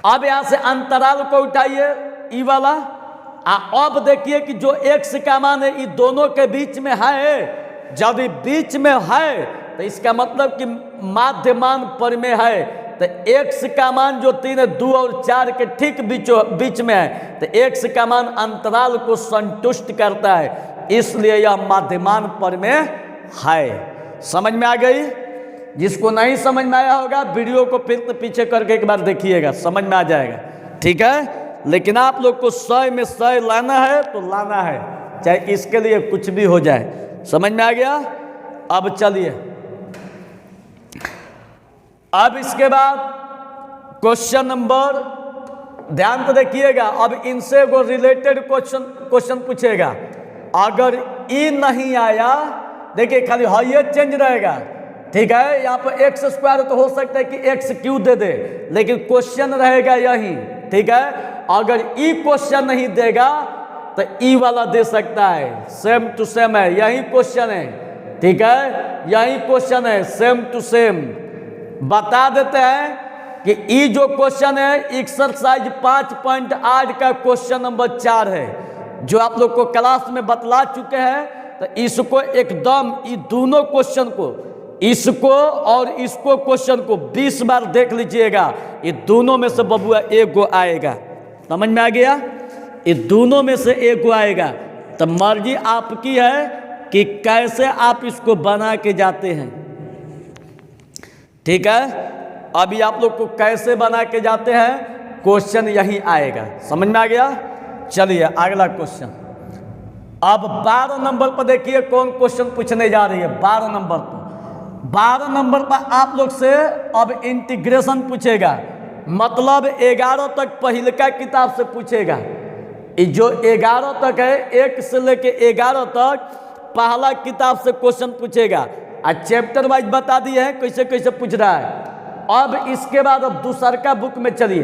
अब यहाँ से अंतराल को उठाइए ई वाला अब देखिए कि जो x का मान है ये दोनों के बीच में है, यदि बीच में है तो इसका मतलब कि माध्यमान पर में है तो x का मान जो 3 है 2 और 4 के ठीक बीच में है तो x का मान अंतराल को संतुष्ट करता है, इसलिए यह माध्यमान पर में है। समझ में आ गई? जिसको नहीं समझ में आया होगा वीडियो को फिर पीछे करके एक बार देखिएगा, समझ में आ जाएगा, ठीक है। लेकिन आप लोग को 100 में 100 लाना है तो लाना है, चाहे इसके लिए कुछ भी हो जाए। समझ में आ गया? अब चलिए, अब इसके बाद क्वेश्चन नंबर, ध्यान तो देखिएगा, अब इनसे वो रिलेटेड क्वेश्चन पूछेगा। अगर ई नहीं आया, देखिए खाली हाइए चेंज रहेगा, ठीक है। यहाँ पर एक्स स्क्वायर तो हो सकता है कि एक्स क्यू दे दे, लेकिन क्वेश्चन रहेगा यही, ठीक है। अगर ई क्वेश्चन नहीं देगा तो ई वाला दे सकता है, सेम टू सेम है, यही क्वेश्चन है, ठीक है, यही क्वेश्चन है, सेम टू सेम। बता देते हैं कि ई जो क्वेश्चन है एक्सरसाइज 5.8 का क्वेश्चन नंबर 4 है, जो आप लोग को क्लास में बतला चुके हैं। तो इसको एकदम ये दोनों क्वेश्चन को, इसको और इसको क्वेश्चन को 20 बार देख लीजिएगा, ये दोनों में से बबुआ एक गो आएगा। समझ में आ गया? ये दोनों में से एक गो आएगा, तो मर्जी आपकी है कि कैसे आप इसको बना के जाते हैं, ठीक है। अभी आप लोग को कैसे बना के जाते हैं क्वेश्चन यही आएगा। समझ में आ गया? चलिए अगला क्वेश्चन। अब 12 नंबर पर देखिए कौन क्वेश्चन पूछने जा रही है। 12 नंबर पर आप लोग से अब इंटीग्रेशन पूछेगा, मतलब 11 तक पहले का किताब से पूछेगा। जो 11 तक है, 1 से लेके 11 तक पहला किताब से क्वेश्चन पूछेगा, और चैप्टर वाइज बता दिए हैं कैसे कैसे पूछ रहा है। अब इसके बाद अब दूसरका बुक में चलिए,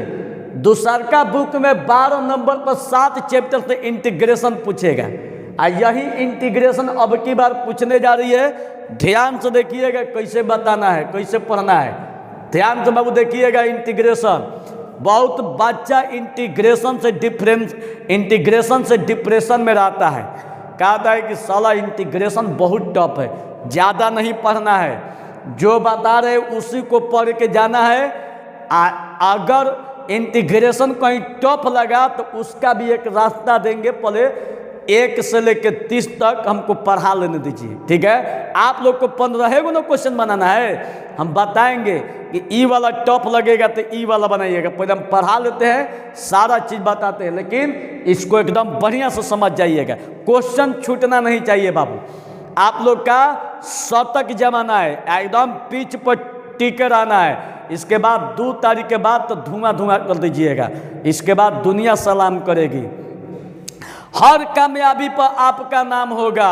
दूसरका बुक में 12 नंबर पर 7 चैप्टर से इंटीग्रेशन पूछेगा, और यही इंटीग्रेशन अब की बार पूछने जा रही है। ध्यान से देखिएगा कैसे बताना है, कैसे पढ़ना है, ध्यान से बाबू देखिएगा। इंटीग्रेशन, बहुत बच्चा इंटीग्रेशन से डिप्रेशन में रहता है, कहता है कि साला इंटीग्रेशन बहुत टफ है, ज़्यादा नहीं पढ़ना है, जो बता रहे उसी को पढ़ के जाना है। अगर इंटीग्रेशन कहीं टफ लगा तो उसका भी एक रास्ता देंगे, पहले 1 से लेकर 30 तक हमको पढ़ा लेने दीजिए, ठीक है। आप लोग को 15 गुना क्वेश्चन बनाना है, हम बताएंगे कि ई वाला टफ लगेगा तो ई वाला बनाइएगा। पहले हम पढ़ा लेते हैं, सारा चीज़ बताते हैं, लेकिन इसको एकदम बढ़िया से समझ जाइएगा, क्वेश्चन छूटना नहीं चाहिए बाबू। आप लोग का शतक जमाना है, एकदम पिच पर टिके रहना है, इसके बाद 2 तारीख के बाद तो धुआं धुआं कर दीजिएगा। इसके बाद दुनिया सलाम करेगी। हर कामयाबी पर आपका नाम होगा,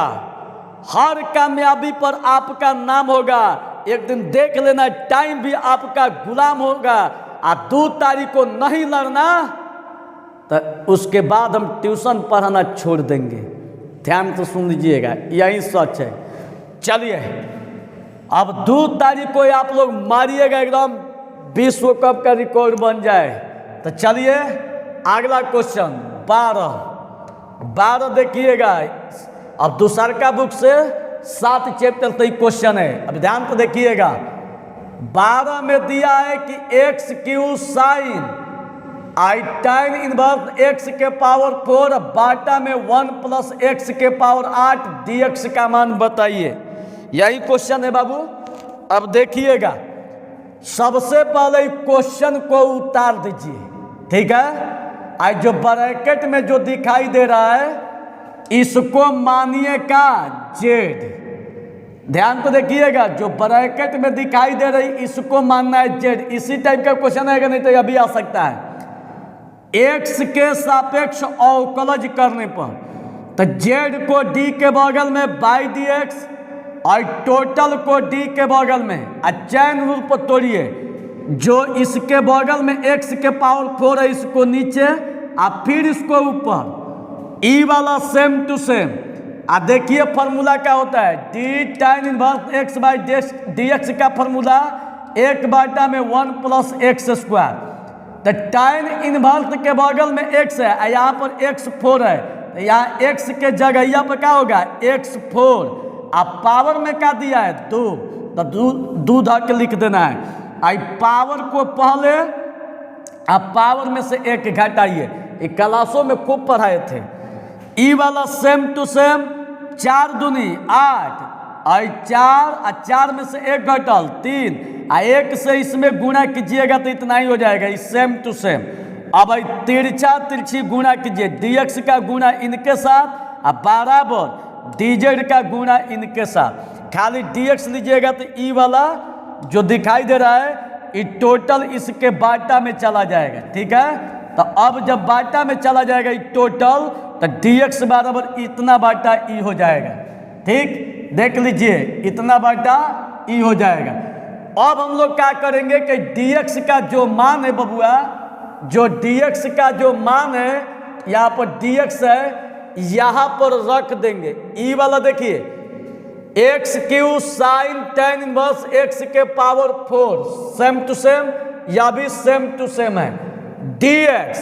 हर कामयाबी पर आपका नाम होगा। एक दिन देख लेना, टाइम भी आपका गुलाम होगा। 2 तारीख को नहीं लड़ना तो उसके बाद हम ट्यूशन पढ़ाना छोड़ देंगे। ध्यान से सुन लीजिएगा, यही सच है। चलिए अब 2 तारीख को आप लोग मारिएगा, एकदम विश्व कप का रिकॉर्ड बन जाए। तो चलिए अगला क्वेश्चन 12 देखिएगा। अब दूसर का बुक से 7 चैप्टर तक क्वेश्चन है। अब ध्यान से देखिएगा। 12 में दिया है कि एक्स क्यू साइन आई tan इनवर्स एक्स के पावर 4 बाटा में 1 प्लस एक्स के पावर 8 dx का मान बताइए। यही क्वेश्चन है बाबू। अब देखिएगा, सबसे पहले क्वेश्चन को उतार दीजिए, ठीक है। आज जो ब्रैकेट में जो दिखाई दे रहा है इसको मानिए का जेड। ध्यान तो देखिएगा, जो ब्रैकेट में दिखाई दे रही इसको मानना है जेड। इसी टाइप का क्वेश्चन आएगा, नहीं तो अभी आ सकता है। एक्स के सापेक्ष अवकलज करने पर तो जेड को डी के बगल में बाई डी एक्स और टोटल को डी के बगल में। चैन रूल पर तोड़िए, जो इसके बगल में एक्स के पावर 4 है इसको नीचे और फिर इसको ऊपर। ई वाला सेम टू सेम। देखिए फार्मूला क्या होता है, D tan inverse x by D x का फार्मूला 1 बाटा में 1 प्लस एक्स स्क्वायर। तो tan इनवर्स के बगल में x है, यहाँ पर x4 है, तो यहाँ x के जगह यहाँ पर क्या होगा x4। अब पावर में क्या दिया है 2, तो 2 धर के लिख देना है। आई पावर को पहले अब पावर में से 1 घटाइए। ये क्लासों में खूब पढ़ाए थे। ई वाला सेम टू सेम, 4 दूनी 8 और 4 में से 1 घटल 3 और 1 से इसमें गुणा कीजिएगा तो इतना ही हो जाएगा। ये सेम टू सेम। अब तिरछा तिरछी गुणा कीजिए, dx का गुणा इनके साथ और बराबर dz का गुणा इनके साथ। खाली dx लीजिएगा तो ई वाला जो दिखाई दे रहा है ये टोटल इसके बाटा में चला जाएगा, ठीक है। तो अब जब बाटा में चला जाएगा ये टोटल, तो dx बराबर इतना बाटा ई हो जाएगा, ठीक। देख लीजिए इतना बाटा ई हो जाएगा। अब हम लोग क्या करेंगे कि dx का जो मान है बबुआ, जो dx का जो मान है यहाँ पर dx है, यहाँ पर रख देंगे। ई वाला देखिए X cube sine tan inverse X के पावर 4 सेम टू सेम, या भी सेम टू सेम है। dx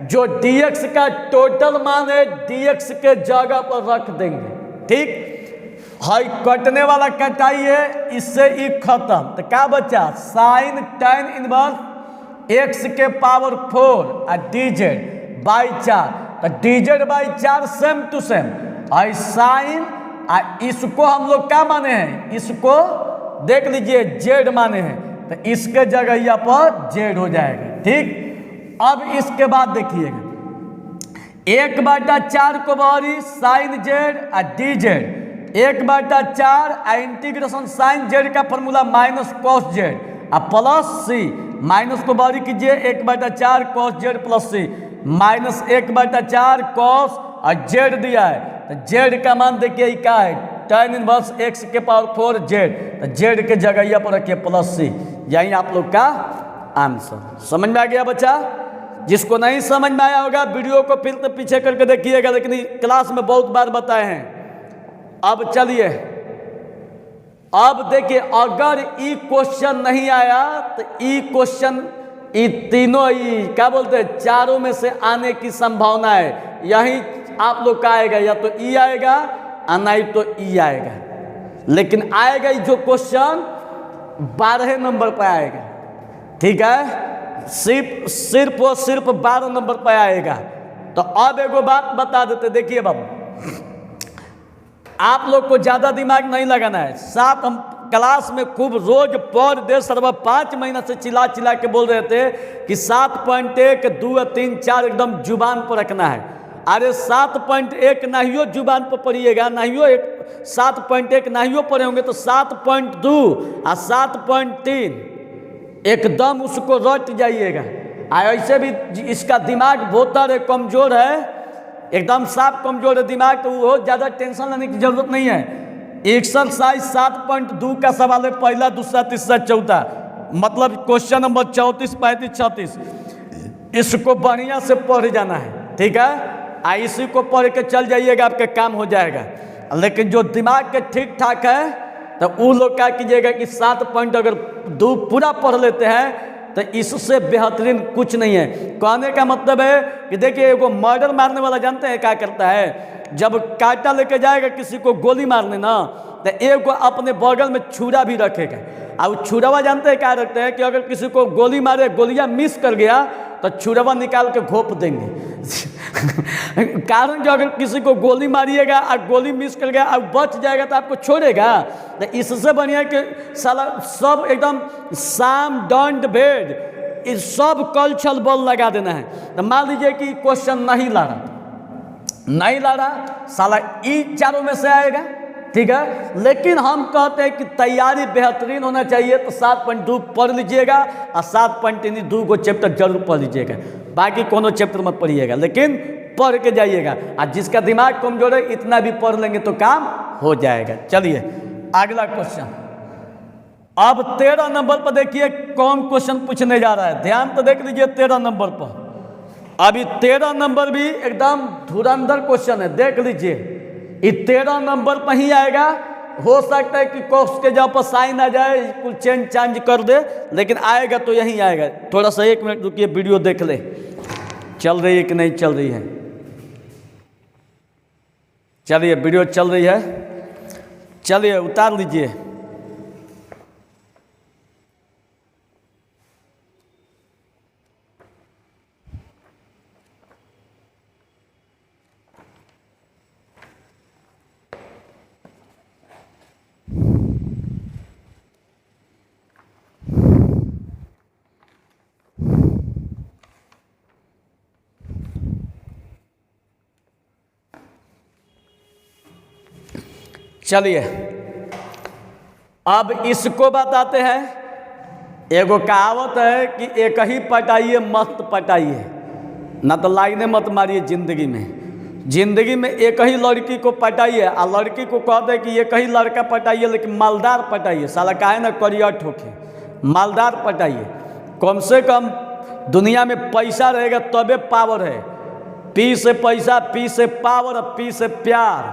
जो dx का टोटल मान है dx के जगह पर रख देंगे, ठीक। हाई कटने वाला कटाई है, इससे ई खत्म। तो क्या बचा साइन tan इनवर्स एक्स के पावर 4 और dz बाई 4। तो dz by 4 same to same. और साइन इसको हम लोग क्या माने हैं, इसको देख लीजिए जेड माने हैं, तो इसके जगह यहाँ पर जेड हो जाएगा, ठीक। अब इसके बाद देखिएगा 1/4 को बाहरी साइन जेड और D Z 1/4 integration sine Z का फॉर्मूला माइनस कॉस जेड और प्लस सी। माइनस को बाहरी कीजिए 1/4 cos Z plus C minus 1/4 cos और जेड दिया है। तो जेड का मान देखिए क्या है tan इनवर्स एक्स के पावर 4 जेड। तो जेड के जगह यहाँ पर रखिए प्लस सी। यही आप लोग का आंसर। समझ में आ गया बच्चा? जिसको नहीं समझ में आया होगा वीडियो को फिर तो पीछे करके देखिएगा, लेकिन क्लास में बहुत बार बताए हैं। अब चलिए अब देखिए, अगर ई क्वेश्चन नहीं आया तो ई क्वेश्चन ई तीनों ही क्या बोलते हैं चारों में से आने की संभावना है। यही आप लोग का आएगा, या तो ई आएगा और नहीं तो ई आएगा। लेकिन आएगा ही जो क्वेश्चन 12 नंबर पर आएगा, ठीक है, सिर्फ और सिर्फ 12 नंबर पर आएगा। तो अब एगो बात बता देते, देखिए बाबू, आप लोग को ज्यादा दिमाग नहीं लगाना है। साथ हम क्लास में खूब रोज पर डे सर्व 5 महीना से चिल्ला चिल्ला के बोल रहे थे कि 7.1 2 3 4 एकदम जुबान पर रखना है। अरे 7.1 नाहियो जुबान पर पढ़िएगा, नाहियो 7.1 नाहियो पढ़े होंगे तो 7.2 और 7.3 एकदम उसको रट जाइएगा। ऐसे भी इसका दिमाग बहुत कमज़ोर है, एकदम साफ कमज़ोर है दिमाग, तो वो ज़्यादा टेंशन लेने की ज़रूरत नहीं है। एक्सरसाइज 7.2 का सवाल है, पहला, दूसरा, तीसरा, चौथा, मतलब क्वेश्चन नंबर 34, 35, 36। इसको बढ़िया से पढ़ जाना है, ठीक है। इसी को पढ़ के चल जाइएगा, आपका काम हो जाएगा। लेकिन जो दिमाग के ठीक ठाक है तो वो लोग क्या कीजिएगा कि 7.2 पूरा पढ़ लेते हैं तो इससे बेहतरीन कुछ नहीं है। कहने का मतलब है कि देखिए, एगो मर्डर मारने वाला जानते हैं क्या करता है, जब कांटा लेके जाएगा किसी को गोली मारने ना, तो एक अपने बगल में छुरा भी रखेगा। और छुरावा जानते हैं क्या रखते हैं कि अगर किसी को गोली मारे, गोलियां मिस कर गया तो छुरावा निकाल के घोप देंगे। कारण कि अगर किसी को गोली मारिएगा और गोली मिस कर गया और बच जाएगा तो आपको छोड़ेगा। तो इससे बढ़िया कि साला सब एकदम साम दंड भेद इस सब कल छल बल लगा देना है। तो मान लीजिए कि क्वेश्चन नहीं ला रहा साला ई चारों में से आएगा, ठीक है। लेकिन हम कहते हैं कि तैयारी बेहतरीन होना चाहिए, तो 7.2 पढ़ लीजिएगा और 7.2 को चैप्टर जरूर पढ़ लीजिएगा। बाकी कोनो चैप्टर मत पढ़िएगा, लेकिन पढ़ के जाइएगा। और जिसका दिमाग कमजोर है इतना भी पढ़ लेंगे तो काम हो जाएगा। चलिए अगला क्वेश्चन। अब 13 नंबर पर देखिए कौन क्वेश्चन पूछने जा रहा है, ध्यान तो देख लीजिए 13 नंबर पर। अभी 13 नंबर भी एकदम धुरंधर क्वेश्चन है, देख लीजिए। ये 13 नंबर पर ही आएगा। हो सकता है कि कोर्स के जहाँ पर साइन आ जाए, कुछ चेंज चांज कर दे, लेकिन आएगा तो यहीं आएगा। थोड़ा सा 1 मिनट रुकिए, वीडियो देख ले चल रही है कि नहीं चल रही है। चलिए वीडियो चल रही है, चलिए उतार लीजिए। चलिए अब इसको बताते हैं। एगो कहावत है कि एक ही पटाइए मस्त पटाइए, ना तो लाइने मत मारिए जिंदगी में। जिंदगी में एक ही लड़की को पटाइए, और लड़की को कहते हैं कि एक ही लड़का पटाइए, लेकिन मालदार पटाइए। साला काहे ना करियर ठोके, मालदार पटाइए। कम से कम दुनिया में पैसा रहेगा तबे पावर है। पी से पैसा, पी से पावर, पी से प्यार,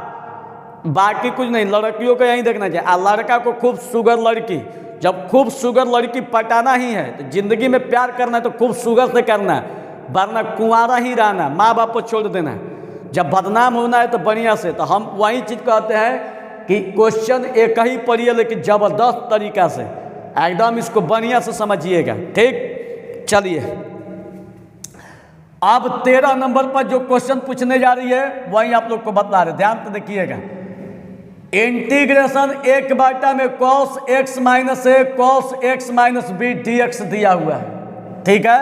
बाकी कुछ नहीं। लड़कियों को यही देखना चाहिए। और लड़का को खूब शुगर लड़की, जब खूब शुगर लड़की पटाना ही है तो जिंदगी में प्यार करना है तो खूब शुगर से करना है, वरना कुंवारा ही रहना, माँ बाप को छोड़ देना है। जब बदनाम होना है तो बढ़िया से। तो हम वही चीज़ कहते हैं कि क्वेश्चन एक ही पढ़िए, लेकिन ज़बरदस्त तरीका से एकदम इसको बढ़िया से समझिएगा, ठीक। चलिए अब 13 नंबर पर जो क्वेश्चन पूछने जा रही है वही आप लोग को बता रहे, ध्यान से देखिएगा। इंटीग्रेशन 1/, में cos x minus A cos x minus B dx दिया हुआ है, ठीक है।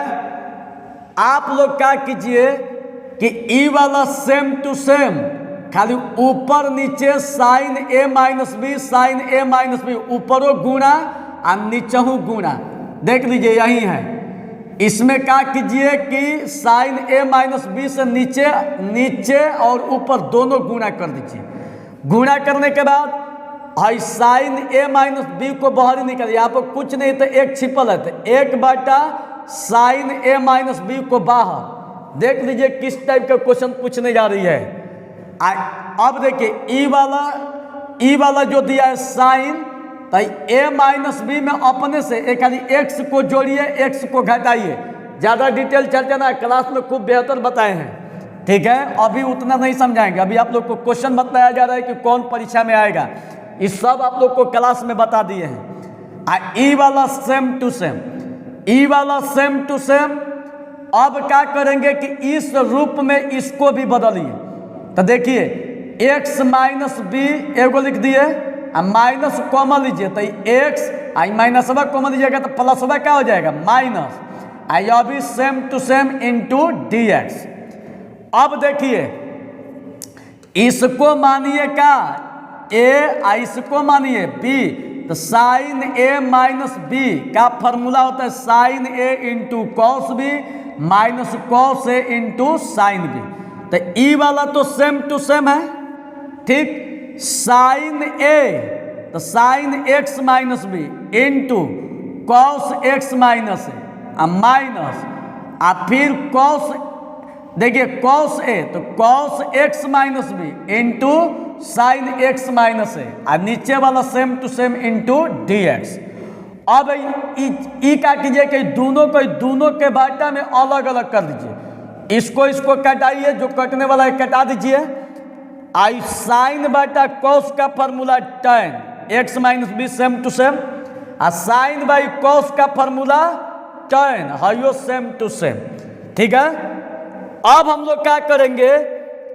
आप लोग क्या कीजिए कि ई वाला सेम टू सेम, खाली ऊपर नीचे sign a minus B, sign a minus B, ऊपरों गुणा और नीचहू गुणा, देख लीजिए यही है। इसमें क्या कीजिए कि साइन ए माइनस बी से नीचे और ऊपर दोनों गुणा कर दीजिए। गुणा करने के बाद high sign a minus B को बाहर ही निकालिए। यहाँ पर कुछ नहीं तो एक छिपल है, तो 1/, साइन ए माइनस बी को बाहर। देख लीजिए किस टाइप का क्वेश्चन पूछने जा रही है। अब देखिए ई वाला जो दिया है साइन, तो ए माइनस बी में अपने से एक खाली एक्स को जोड़िए, एक्स को घटाइए। ज़्यादा डिटेल चर्चा ना क्लास में खूब बेहतर बताए हैं, ठीक है। अभी उतना नहीं समझाएंगे, अभी आप लोग को क्वेश्चन बताया जा रहा है कि कौन परीक्षा में आएगा, इस सब आप लोग को क्लास में बता दिए हैं। ई वाला सेम टू सेम, ई वाला सेम टू सेम। अब क्या करेंगे कि इस रूप में इसको भी बदलिए। तो देखिए x माइनस बी एगो लिख दिए, माइनस कॉमन लीजिए, तो एक्स आई माइनस कॉमन लीजिएगा तो प्लस क्या हो जाएगा माइनस, आई अभी same to same into D x. अब देखिए इसको मानिए क्या ए, इसको मानिए बी, तो साइन ए माइनस बी का फॉर्मूला होता है sine a into cos b minus cos a into sine b. तो ई वाला तो सेम टू सेम है, ठीक। साइन ए तो sine x minus b into cos x minus a minus फिर कॉस, देखिए कॉस ए तो cos x minus b into sine x minus a और नीचे वाला same to same into D x. अब ई क्या कीजिए कि दोनों के बाटा में अलग अलग कर दीजिए, इसको कटाइए, जो कटने वाला है कटा दीजिए। आई साइन बाटा कॉस का formula tan x minus b same to same, और साइन बाई कॉस का फॉर्मूला tan हाइयो सेम टू सेम, ठीक है। अब हम लोग क्या करेंगे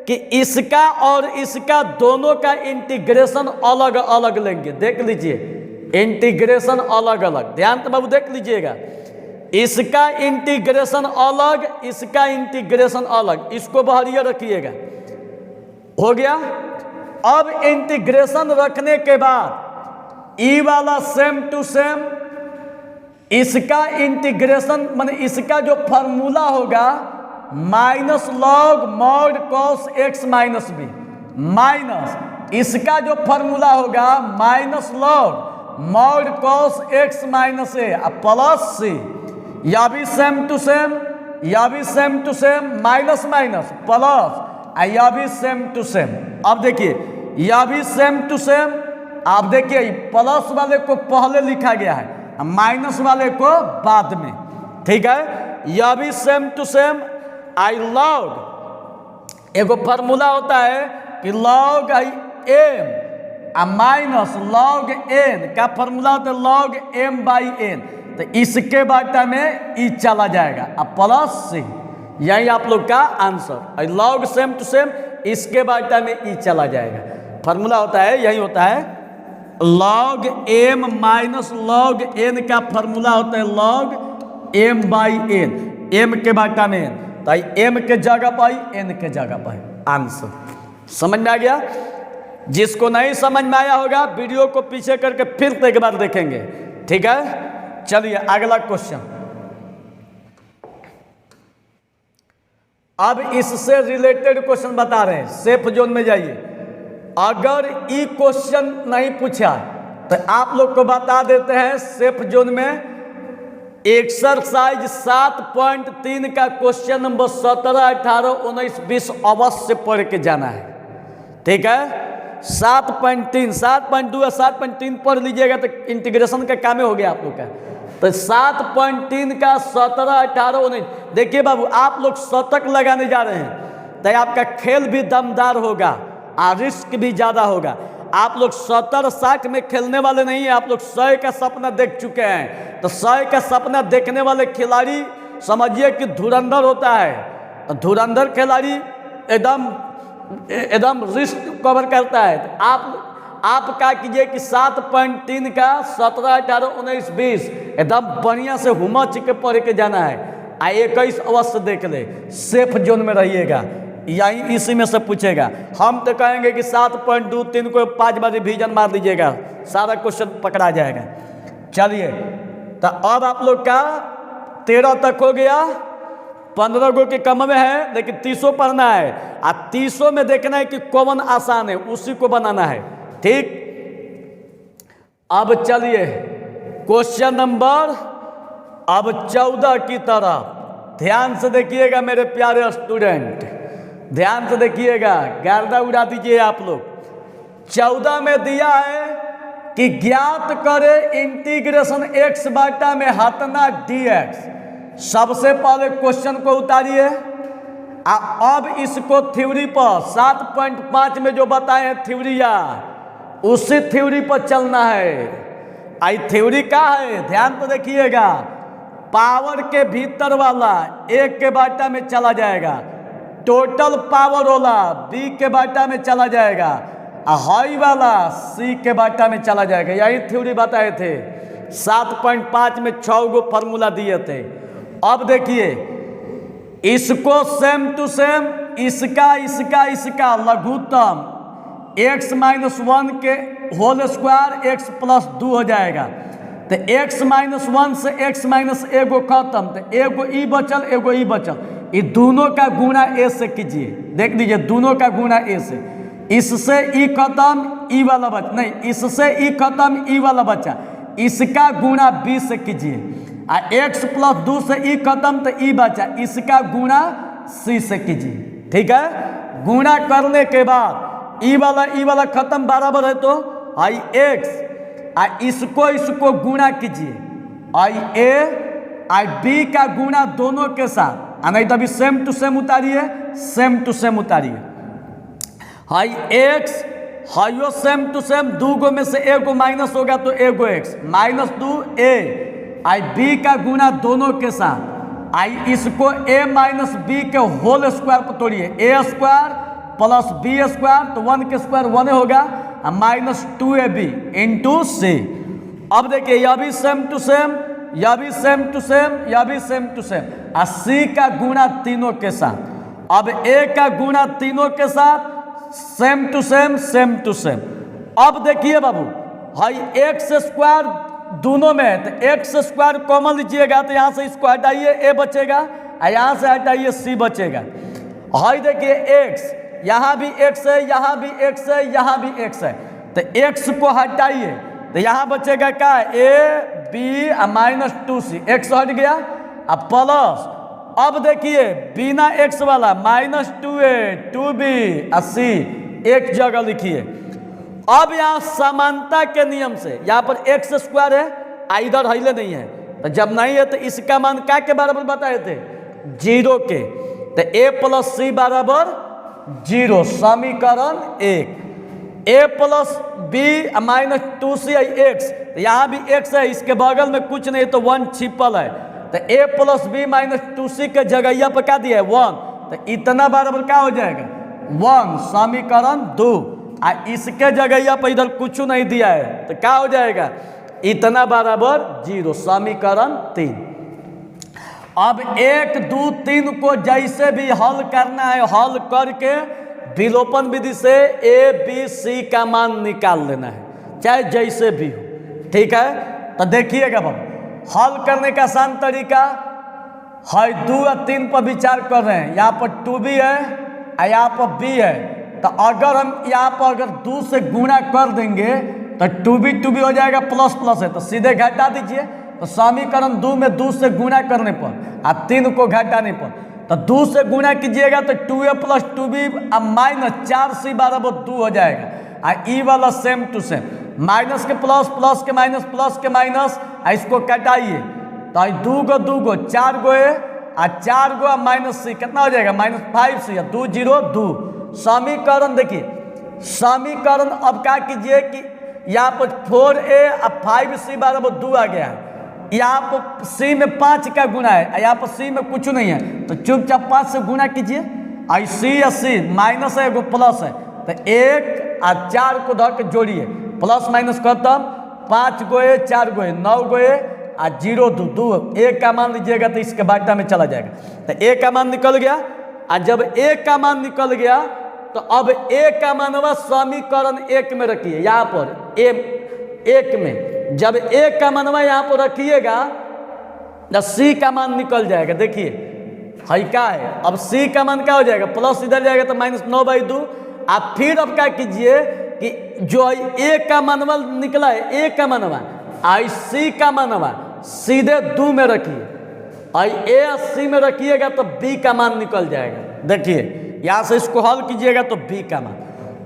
कि इसका और इसका दोनों का इंटीग्रेशन अलग अलग लेंगे। देख लीजिए इंटीग्रेशन अलग अलग, ध्यान तो बाबू देख लीजिएगा, इसका इंटीग्रेशन अलग, इसका इंटीग्रेशन अलग, इसको बाहरिया रखिएगा, हो गया। अब इंटीग्रेशन रखने के बाद ई वाला सेम टू सेम, इसका इंटीग्रेशन माने इसका जो फॉर्मूला होगा minus log mod cos x minus b minus इसका जो फॉर्मूला होगा minus log mod cos x minus a plus c, या भी सेम टू सेम, या भी same to same, minus minus plus, या भी सेम टू सेम। अब देखिए या भी सेम टू सेम, आप देखिए प्लस वाले को पहले लिखा गया है, माइनस वाले को बाद में, ठीक है। या भी सेम टू सेम, आई लॉग एगो फार्मूला होता है कि लॉग आई एम माइनस लॉग एन का फार्मूला होता है लॉग एम बाई एन, तो इसके बाटा में ई चला जाएगा अब प्लस सी, यही आप लोग का आंसर। आई लॉग सेम टू सेम, इसके बाटा में ई चला जाएगा, फार्मूला होता है यही होता है log M minus log N का फार्मूला होता है log M by N, M के बाटा में एन, तो एम के जगह पाई एन के जगह पाई, आंसर। समझ में आ गया? जिसको नहीं समझ में आया होगा वीडियो को पीछे करके फिर से एक बार देखेंगे, ठीक है। चलिए अगला क्वेश्चन, अब इससे रिलेटेड क्वेश्चन बता रहे हैं, सेफ जोन में जाइए। अगर ये क्वेश्चन नहीं पूछा तो आप लोग को बता देते हैं सेफ जोन में एक्सरसाइज 7.3 का क्वेश्चन नंबर 17, 18, 19, 20 अवश्य पढ़ के जाना है, ठीक है। 7.3, 7.2 या 7.3 पढ़ लीजिएगा तो इंटीग्रेशन का काम हो गया आप लोग का। तो 7.3 का 17, 18, 19, देखिए बाबू आप लोग शतक लगाने जा रहे हैं तो आपका खेल भी दमदार होगा और रिस्क भी ज़्यादा होगा। आप लोग 70, 60 में खेलने वाले नहीं हैं, आप लोग 100 का सपना देख चुके हैं। तो 100 का सपना देखने वाले खिलाड़ी समझिए कि धुरंधर होता है, धुरंधर खिलाड़ी एकदम रिस्क कवर करता है। तो आप क्या कीजिए कि 7.3 का 17, 18, 19, 20 एकदम बढ़िया से हुमच के पढ़ के जाना है। 21 अवश्य देख ले, सेफ जोन में रहिएगा, यही इसी में से पूछेगा। हम तो कहेंगे कि 7.2, 3 को 5 बार रिवीजन मार लीजिएगा, सारा क्वेश्चन पकड़ा जाएगा। चलिए तो अब आप लोग का 13 तक हो गया, 15 गो के कम में है, लेकिन 30 पढ़ना है और 30 में देखना है कि कौन आसान है, उसी को बनाना है, ठीक। अब चलिए क्वेश्चन नंबर अब 14 की तरफ ध्यान से देखिएगा मेरे प्यारे स्टूडेंट, ध्यान से देखिएगा, गर्दा उड़ा दीजिए आप लोग। 14 में दिया है कि ज्ञात करे इंटीग्रेशन एक्स बाटा में हतना dx। सबसे पहले क्वेश्चन को उतारिए, अब इसको थ्योरी पर 7.5 में जो बताए हैं थ्योरिया, उसी थ्योरी पर चलना है। आई थ्योरी क्या है, ध्यान तो देखिएगा, पावर के भीतर वाला एक के बाटा में चला जाएगा, टोटल पावर वाला बी के बाटा में चला जाएगा, हाई वाला सी के बाटा में चला जाएगा। यही थ्योरी बताए थे, 7.5 में 6 गो फार्मूला दिए थे। अब देखिए इसको सेम टू सेम, इसका इसका इसका लघुत्तम x माइनस 1 के होल स्क्वायर x प्लस 2 हो जाएगा। तो x माइनस 1 से x माइनस एगो खत्म, तो एगो ई बचल एगो ई बचल, ये दोनों का गुणा a से कीजिए। देख लीजिए दोनों का गुणा a से, इससे ई खत्म ई वाला बच नहीं, इससे ई खत्म ई वाला बचा, इसका गुणा b से कीजिए। आ x प्लस 2 से ई खत्म तो ई बचा, इसका गुणा c से कीजिए। ठीक है, गुणा करने के बाद ई वाला खत्म बराबर है तो आई x, आ इसको गुणा कीजिए, आई a आई b का गुणा दोनों के साथ, नहीं तो अभी सेम टू सेम उतारिए, सेम टू सेम उतारिए। हाई x हाइयो सेम टू सेम, दो गो में से एगो माइनस होगा तो एगो x माइनस 2a, आई b का गुणा दोनों के साथ, आई इसको a माइनस b के होल स्क्वायर पर तोड़िए, a square plus b square, तो 1 के स्क्वायर 1 होगा, माइनस 2ab इंटू c। अब देखिए यह भी सेम टू सेम, यह भी सेम टू सेम, यह भी सेम टू सेम, और c का गुणा तीनों के साथ। अब a का गुणा तीनों के साथ, same to same, same to same. अब देखिए बाबू, हाई एक्स स्क्वायर दोनों में है, तो एक्स स्क्वायर कॉमन लीजिएगा, तो यहाँ से इसको हटाइए a बचेगा, और यहाँ से हटाइए c बचेगा। हाई देखिए x, यहाँ भी x है, यहाँ भी x है, यहाँ भी x है, तो x को हटाइए, तो यहाँ बचेगा क्या, a b minus 2c, x हट गया, अब प्लस, अब देखिए बिना x वाला माइनस 2a 2b c एक जगह लिखिए। अब यहाँ समानता के नियम से यहाँ पर x स्क्वायर है, इधर हिले नहीं है, तो जब नहीं है तो इसका मान क्या के बराबर बताए थे, 0 के, तो a प्लस c बराबर 0, समीकरण 1। a plus b minus 2c x, तो यहाँ भी x है, इसके बगल में कुछ नहीं तो 1 छिपल है, तो a plus B minus 2c के जगह पर क्या दिया है 1, तो इतना बराबर क्या हो जाएगा 1, समीकरण 2। आ इसके जगह पर इधर कुछ नहीं दिया है, तो क्या हो जाएगा इतना बराबर 0, समीकरण 3। अब 1 2 3 को जैसे भी हल करना है, हल करके विलोपन विधि से a b c का मान निकाल लेना है, चाहे जैसे भी हो। ठीक है, तो देखिएगा बाबू, हल करने का आसान तरीका है, 2 और 3 पर विचार कर रहे हैं, यहाँ पर 2b है और यहाँ पर b है, तो अगर हम यहाँ पर अगर 2 से गुणा कर देंगे तो 2b हो जाएगा, प्लस प्लस है तो सीधे घटा दीजिए, तो समीकरण 2 में 2 से गुणा करने पर और 3 को घटाने पर, तो 2 से गुणा कीजिएगा तो 2a plus 2b minus 4c बराबर 2 हो जाएगा, और ई वाला सेम टू सेम, माइनस के प्लस, प्लस के माइनस, प्लस के माइनस, इसको कटाइए, तो 2 गो 4 गो है, और 4 गो माइनस c कितना हो जाएगा माइनस 5c, 2 0 2। समीकरण देखिए, समीकरण अब क्या कीजिए कि यहाँ पर 4a और 5c बराबर 2 आ गया है, यहाँ पर c में 5 का गुणा है, यहाँ पर c में कुछ नहीं है, तो चुपचाप 5 से गुणा कीजिए, और c या c माइनस है एगो प्लस है, तो 1 और 4 को धर के जोड़िए, प्लस माइनस खत्म, 5 गोए 4 गोए 9 गोए और 0 2 2, a का मान लीजिएगा तो इसके बाटा में चला जाएगा, तो a का मान निकल गया। और जब a का मान निकल गया तो अब a का मानवा समीकरण 1 में रखिए, यहाँ पर a1 में जब a का मानवा यहाँ पर रखिएगा तो c का मान निकल जाएगा। देखिए है क्या है, अब c का मान क्या हो जाएगा, प्लस इधर जाएगा तो माइनस 9/2। आप फिर अब क्या कीजिए कि जो a का मानवा निकला है, a का मानवा आई c का मानवा सीधे 2 में रखिए, आई a c में रखिएगा तो b का मान निकल जाएगा। देखिए यहाँ से इसको हल कीजिएगा तो b का मान।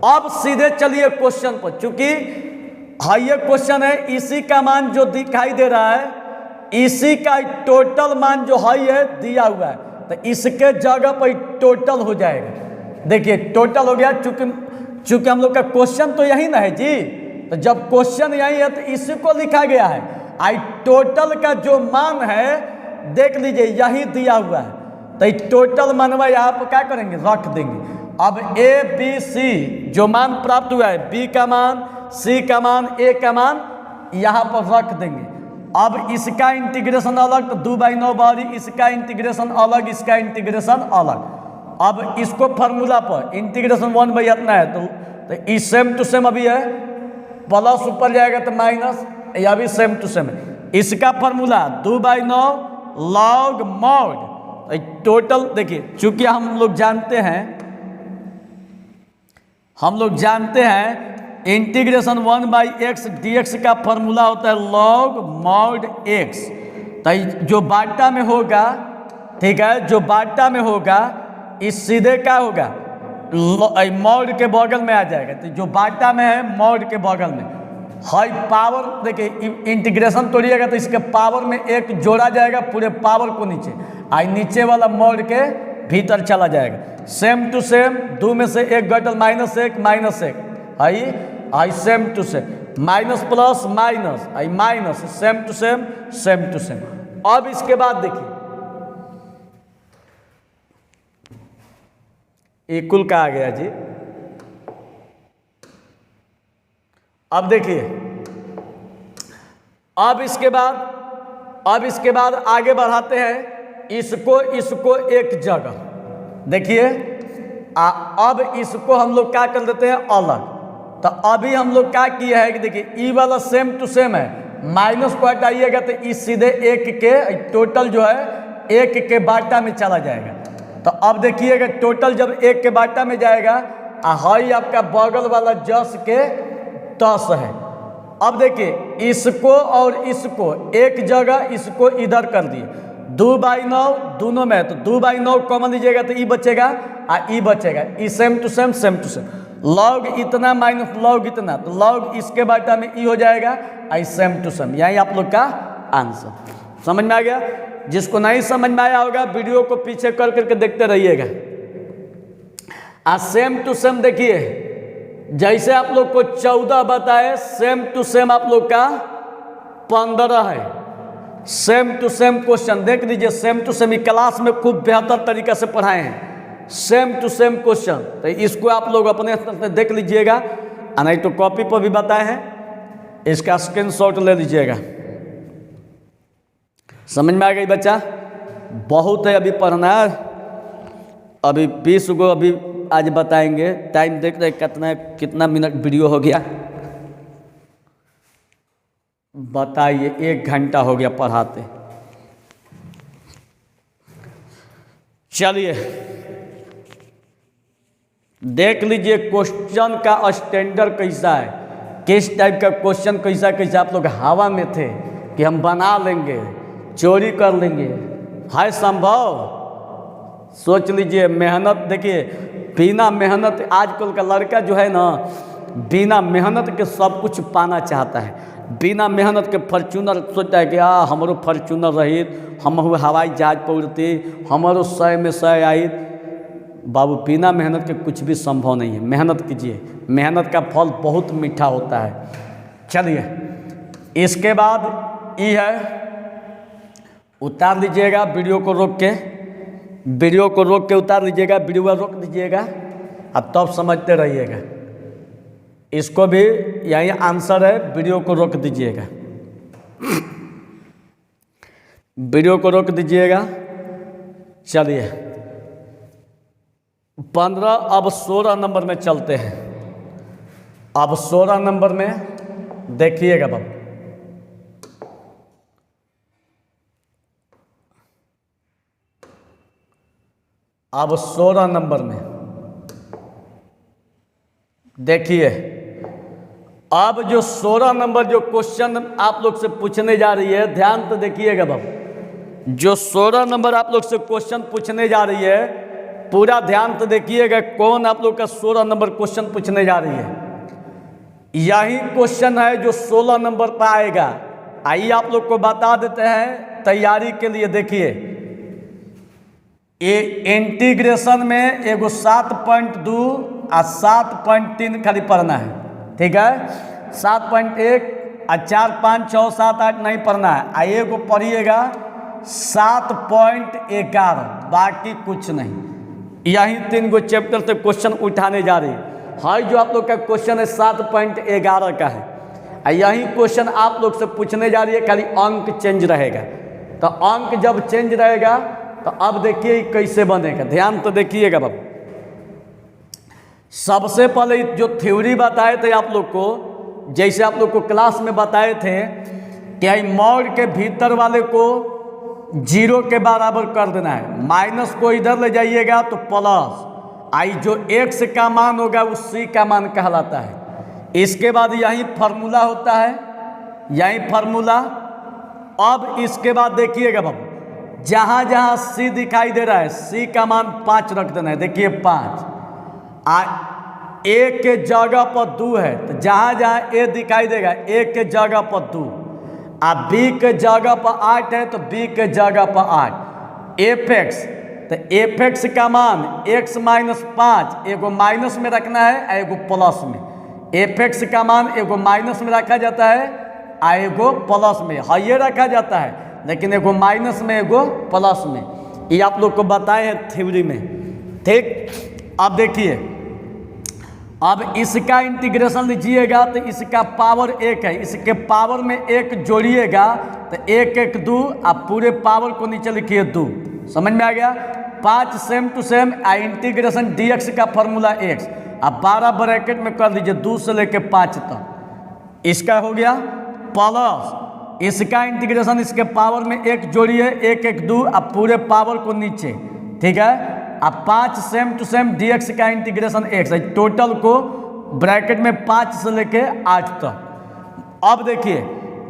अब सीधे चलिए क्वेश्चन पर, चूंकि ये क्वेश्चन है, इसी का मान जो दिखाई दे रहा है, इसी का टोटल मान जो है दिया हुआ है, तो इसके जगह पर टोटल हो जाएगा। देखिए टोटल हो गया, चूंकि हम लोग का क्वेश्चन तो यही ना है जी, तो जब क्वेश्चन यही है तो इसी को लिखा गया है। आई टोटल का जो मान है देख लीजिए यही दिया हुआ है, तो टोटल मानवा यहाँ पर क्या करेंगे, रख देंगे। अब a b c जो मान प्राप्त हुआ है, b का मान, c का मान, a का मान यहाँ पर रख देंगे। अब इसका इंटीग्रेशन अलग, तो 2/9 बारी, इसका इंटीग्रेशन अलग, इसका इंटीग्रेशन अलग। अब इसको फार्मूला पर इंटीग्रेशन 1 बाई इतना है, तो तो ई सेम टू सेम अभी है, प्लस ऊपर जाएगा तो माइनस, यह भी सेम टू सेम है। इसका फॉर्मूला 2/9 लॉग मॉड। टोटल देखिए, चूंकि हम लोग जानते हैं इंटीग्रेशन 1/x dx का फॉर्मूला होता है लॉग मॉड x। तो जो बाटा में होगा, ठीक है, जो बाटा में होगा इस सीधे क्या होगा, मॉड के बगल में आ जाएगा। तो जो बाटा में है मॉड के बगल में हाई पावर, देखिए इंटीग्रेशन तोड़िएगा तो इसके पावर में एक जोड़ा जाएगा, पूरे पावर को नीचे, आई नीचे वाला मॉड के भीतर चला जाएगा। सेम टू सेम, दो में से एक घटल -1 आई same to same, minus plus minus आई माइनस, सेम टू सेम। अब इसके बाद देखिए इक्वल का आ गया जी। अब देखिए, अब इसके बाद आगे बढ़ाते हैं इसको एक जगह, देखिए अब इसको हम लोग क्या कर देते हैं अलग। तो अभी हम लोग क्या किया है कि देखिए ई वाला सेम टू सेम है, माइनस को हटाइएगा तो ई सीधे एक के टोटल जो है एक के बाटा में चला जाएगा। तो अब देखिएगा टोटल जब एक के बाटा में जाएगा, हाई आपका बगल वाला जस के 10 है। अब देखिए इसको और इसको एक जगह, इसको इधर कर दिए, 2/9 दोनों में, तो 2/9 कॉमन लीजिएगा तो ई बचेगा ई बचेगा, ई सेम टू सेम। लॉग इतना माइनस लॉग इतना, तो लॉग इसके बाटा में ई हो जाएगा आई सेम टू सेम। यही आप लोग का आंसर समझ में आ गया। जिसको नहीं समझ में आया होगा वीडियो को पीछे कर करके देखते रहिएगा। सेम टू सेम देखिए, जैसे आप लोग को 14 बताए, सेम टू सेम आप लोग का 15 है। सेम टू सेम क्वेश्चन देख लीजिए, सेम टू सेम क्लास में खूब बेहतर तरीके से पढ़ाए हैं, सेम टू सेम क्वेश्चन। तो इसको आप लोग अपने स्तर से देख लीजिएगा, नहीं तो कॉपी पर भी बताए हैं, इसका स्क्रीनशॉट ले लीजिएगा। समझ में आ गई बच्चा? बहुत है अभी पढ़ना, अभी 20 गो अभी आज बताएंगे। टाइम देख रहे कितना मिनट वीडियो हो गया, बताइए 1 घंटा हो गया पढ़ाते। चलिए देख लीजिए क्वेश्चन का स्टैंडर्ड कैसा है, किस टाइप का क्वेश्चन कैसा आप लोग हवा में थे कि हम बना लेंगे, चोरी कर लेंगे, है संभव? सोच लीजिए। मेहनत देखिए, बिना मेहनत, आजकल का लड़का जो है ना, बिना मेहनत के सब कुछ पाना चाहता है। बिना मेहनत के फॉर्चूनर सोचता है कि हमारो फॉर्चूनर रही, हम हवाई जहाज पर उड़ती, हमारो 100 में 100 आई। बाबू बिना मेहनत के कुछ भी संभव नहीं है। मेहनत कीजिए, मेहनत का फल बहुत मीठा होता है। चलिए इसके बाद ये है, उतार लीजिएगा वीडियो को रोक के, उतार लीजिएगा, वीडियो रोक दीजिएगा, अब तब समझते रहिएगा। इसको भी यही आंसर है, वीडियो को रोक दीजिएगा, वीडियो को रोक दीजिएगा। चलिए 15, अब 16 नंबर में चलते हैं। अब 16 नंबर में देखिएगा बाबू, अब 16 नंबर में देखिए, अब जो 16 नंबर जो क्वेश्चन आप लोग से पूछने जा रही है, ध्यान तो देखिएगा बाबू। जो 16 नंबर आप लोग से क्वेश्चन पूछने जा रही है, पूरा ध्यान तो देखिएगा, कौन आप लोग का 16 नंबर क्वेश्चन पूछने जा रही है। यही क्वेश्चन है जो 16 नंबर पर आएगा। आइए आप लोग को बता देते हैं तैयारी के लिए। देखिए ये इंटीग्रेशन में एगो 7.2 और 7.3 खाली पढ़ना है, ठीक है। 7.1 और 4, 5, 6, 7, 8 नहीं पढ़ना है। आइए को पढ़िएगा 7.11, बाकी कुछ नहीं। यही 3 गो चैप्टर से क्वेश्चन उठाने जा रही है। जो आप लोग का क्वेश्चन है 7.11 का है, और यही क्वेश्चन आप लोग से पूछने जा रही है, खाली अंक चेंज रहेगा। तो अंक जब चेंज रहेगा तो अब देखिए कैसे बनेगा, ध्यान तो देखिएगा बाबू। सबसे पहले जो थ्योरी बताए थे आप लोग को, जैसे आप लोग को क्लास में बताए थे कि मॉड के भीतर वाले को 0 के बराबर कर देना है, माइनस को इधर ले जाइएगा तो प्लस, आई जो x का मान होगा वो c का मान कहलाता है। इसके बाद यही फार्मूला होता है, यही फार्मूला। अब इसके बाद देखिएगा बाबू, जहाँ जहाँ c दिखाई दे रहा है c का मान 5 रख देना है। देखिए 5, a के जगह पर 2 है तो जहाँ जहाँ a दिखाई देगा a के जगह पर 2, b के जगह पर 8 है तो b के जगह पर 8। एफ तो एफ का मान x माइनस 5 एगो माइनस में रखना है, एगो प्लस में। एफ का मान एगो माइनस में रखा जाता है, एगो प्लस में। हाँ ये रखा जाता है, लेकिन एगो माइनस में एगो प्लस में। ये आप लोग को बताए हैं थ्योरी में, ठीक। अब देखिए, अब इसका इंटीग्रेशन लीजिएगा तो इसका पावर 1 है, इसके पावर में 1 जोड़िएगा तो 1 1 2, अब पूरे पावर को नीचे लिखिए 2। समझ में आ गया? 5 same to same integration dx का फॉर्मूला x, अब 12 ब्रैकेट में कर दीजिए 2 से लेके 5 तक। इसका हो गया प्लस, इसका इंटीग्रेशन इसके पावर में 1 जोड़िए 1 1 2, अब पूरे पावर को नीचे, ठीक है। अब 5 सेम टू सेम dx का इंटीग्रेशन x है, टोटल को ब्रैकेट में 5 से लेके 8 तक। अब देखिए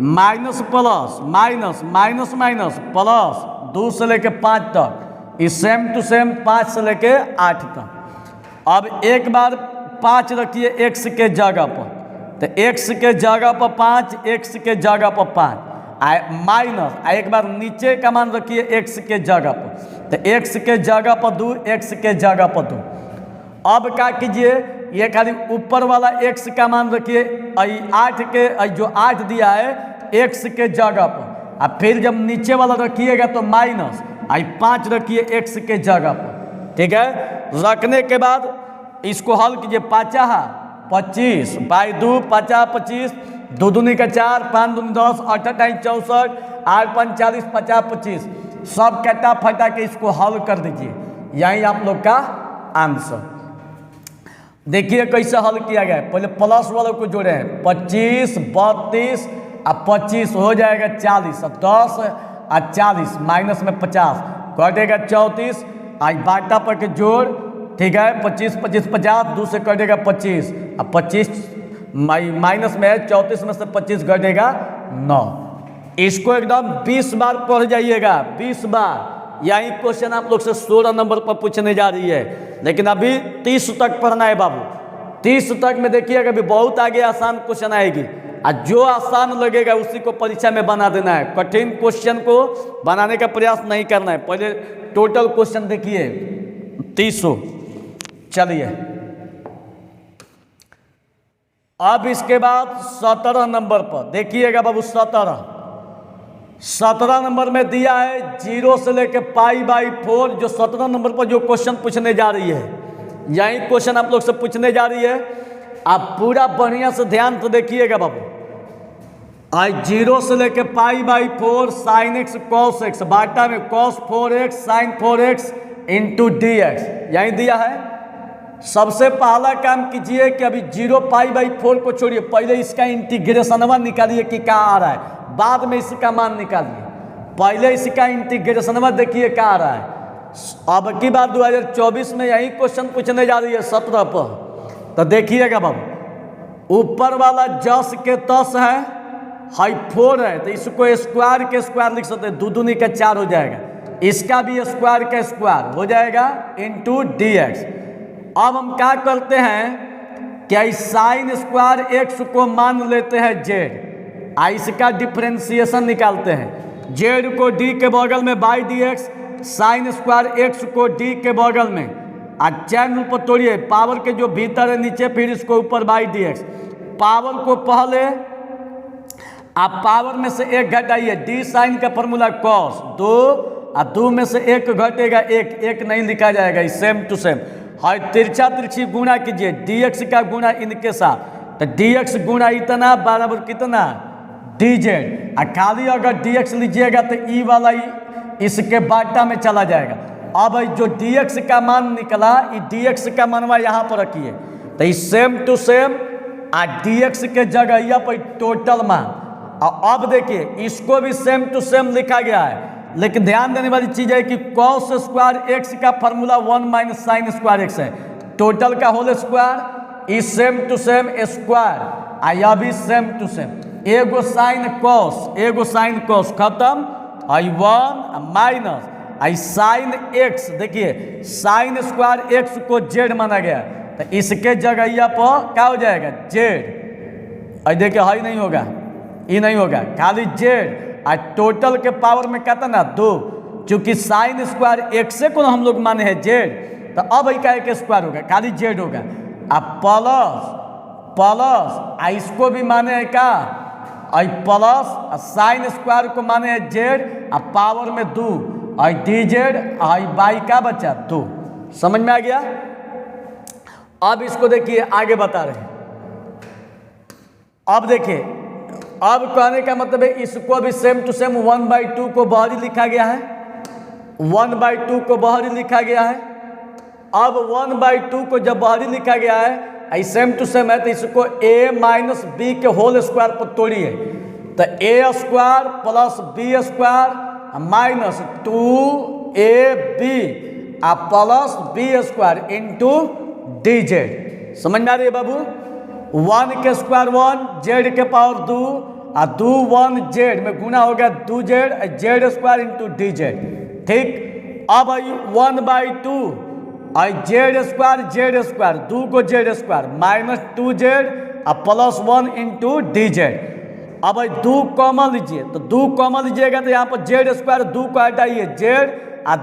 minus plus minus minus minus plus 2 से लेके 5 तक, इस सेम टू सेम 5 से लेके 8 तक। अब एक बार 5 रखिए x के जगह पर, तो x के जगह पर 5, x के जगह पर 5, माइनस एक बार नीचे का मान रखिए x के जगह पर, तो x के जगह पर 2, x के जगह पर 2। अब क्या कीजिए, ये खाली ऊपर वाला x का मान रखिए 8 के, जो 8 दिया है x के जगह पर, अब फिर जब नीचे वाला रखिएगा तो माइनस 5 रखिए x के जगह पर, ठीक है। रखने के बाद इसको हल कीजिए, 5 25 बाई 2, 5 25, 2 दूनी का 4, 5 दूनी 10, 8 8 64, 8 5 40, 50 25, सब कटा फटा के इसको हल कर दीजिए, यही आप लोग का आंसर। देखिए कैसे हल किया गया है। पहले प्लस वालों को जोड़े हैं, 25 32 अब 25 हो जाएगा 40, अब 10 और 40 माइनस में 50 कटेगा 34, आज बाटा पर के जोड़, ठीक है। 25 25 50, 2 से कटेगा 25, अब 25 माइनस में है, 34 में से 25 घटेगा 9। इसको एकदम 20 बार पढ़ जाइएगा, 20 बार। यही क्वेश्चन आप लोग से 16 नंबर पर पूछने जा रही है, लेकिन अभी 30 तक पढ़ना है बाबू। 30 तक में देखिएगा अभी बहुत आगे आसान क्वेश्चन आएगी, और जो आसान लगेगा उसी को परीक्षा में बना देना है। कठिन क्वेश्चन को बनाने का प्रयास नहीं करना है। पहले टोटल क्वेश्चन देखिए 300। चलिए अब इसके बाद 17 नंबर पर देखिएगा बाबू। 17 नंबर में दिया है 0 से लेके π/4, जो 17 नंबर पर जो क्वेश्चन पूछने जा रही है, यही क्वेश्चन आप लोग से पूछने जा रही है। आप पूरा बढ़िया से ध्यान से देखिएगा बाबू। आज 0 से लेके π/4 sin x cos x, बाटा में cos 4x sin 4x into dx, यही दिया है। सबसे पहला काम कीजिए कि अभी 0 π/4 को छोड़िए, पहले इसका इंटीग्रेशनवा निकालिए कि क्या आ रहा है, बाद में इसका मान निकालिए। पहले इसका इंटीग्रेशनवा देखिए क्या आ रहा है। अब की बात 2024 में यही क्वेश्चन पूछने जा रही है 17 पर, तो देखिएगा बाबू। ऊपर वाला जस के तस है, हाई 4 है, तो इसको स्क्वायर के स्क्वायर लिख सकते हैं, 2 दूनी का 4 हो जाएगा। इसका भी स्क्वायर का स्क्वायर हो जाएगा इंटू dx। अब हम क्या करते हैं कि साइन स्क्वायर x को मान लेते हैं z, इसका डिफ्रेंसिएशन निकालते हैं। z को d के बगल में by dx, sign square x को d के बगल में, और चैन ऊपर तोड़िए, पावर के जो भीतर है नीचे, फिर इसको ऊपर बाई dx। पावर को पहले आप पावर में से 1 घटाइए, d साइन का फॉर्मूला cos 2, और 2 में से 1 घटेगा 1 नहीं लिखा जाएगा, सेम टू सेम। हाई तिरछा तिरछी गुणा कीजिए, dx का गुणा इनके साथ, तो dx गुणा इतना बराबर कितना dz, और खाली अगर dx लीजिएगा तो ई वाला इसके बाटा में चला जाएगा। अब जो dx का मान निकला, ये dx का मानवा यहाँ पर रखिए, तो ये सेम टू सेम dx के जगह पर टोटल मान। और अब देखिए इसको भी सेम टू सेम लिखा गया है, लेकिन ध्यान देने वाली चीज है कि cos स्क्वायर x का formula 1 minus sine square x है, टोटल का whole square is same to same square, यह भी सेम टू सेम, एगो साइन कॉस खत्म, आई 1 माइनस आई साइन x, देखिए साइन स्क्वायर x को z माना गया, तो इसके जगह पर क्या हो जाएगा z, और देखिए हाई नहीं होगा, ये नहीं होगा, खाली z, और टोटल के पावर में कहता ना 2, क्योंकि साइन स्क्वायर x को हम लोग माने हैं z, तो अब क्या एक स्क्वायर होगा, खाली z होगा, अब प्लस इसको भी माने है क्या, प्लस साइन स्क्वायर को माने है z, पावर में 2, और dz बाई का बचा 2, समझ में आ गया। अब इसको देखिए आगे बता रहे हैं, अब देखिए, अब कहने का मतलब है इसको भी सेम टू सेम 1/2 को बाहरी लिखा गया है, 1/2 को बाहरी लिखा गया है। अब 1/2 को जब बाहरी लिखा गया है, सेम टू सेम है, तो इसको a माइनस बी के होल स्क्वायर पर तोड़िए, तो a square plus b square minus 2ab plus b square into dz, समझ में आ रही है बाबू। 1 के स्क्वायर 1, z के पावर 2, और 2 1 z में गुना हो गया 2z, z square into dz, ठीक। अब 1/2 z स्क्वायर 2 को z square minus 2z plus 1 into dz। अब 2 कॉमन लीजिए, तो 2 कॉमन लीजिएगा तो यहाँ पर z स्क्वायर 2 को हटाइए, z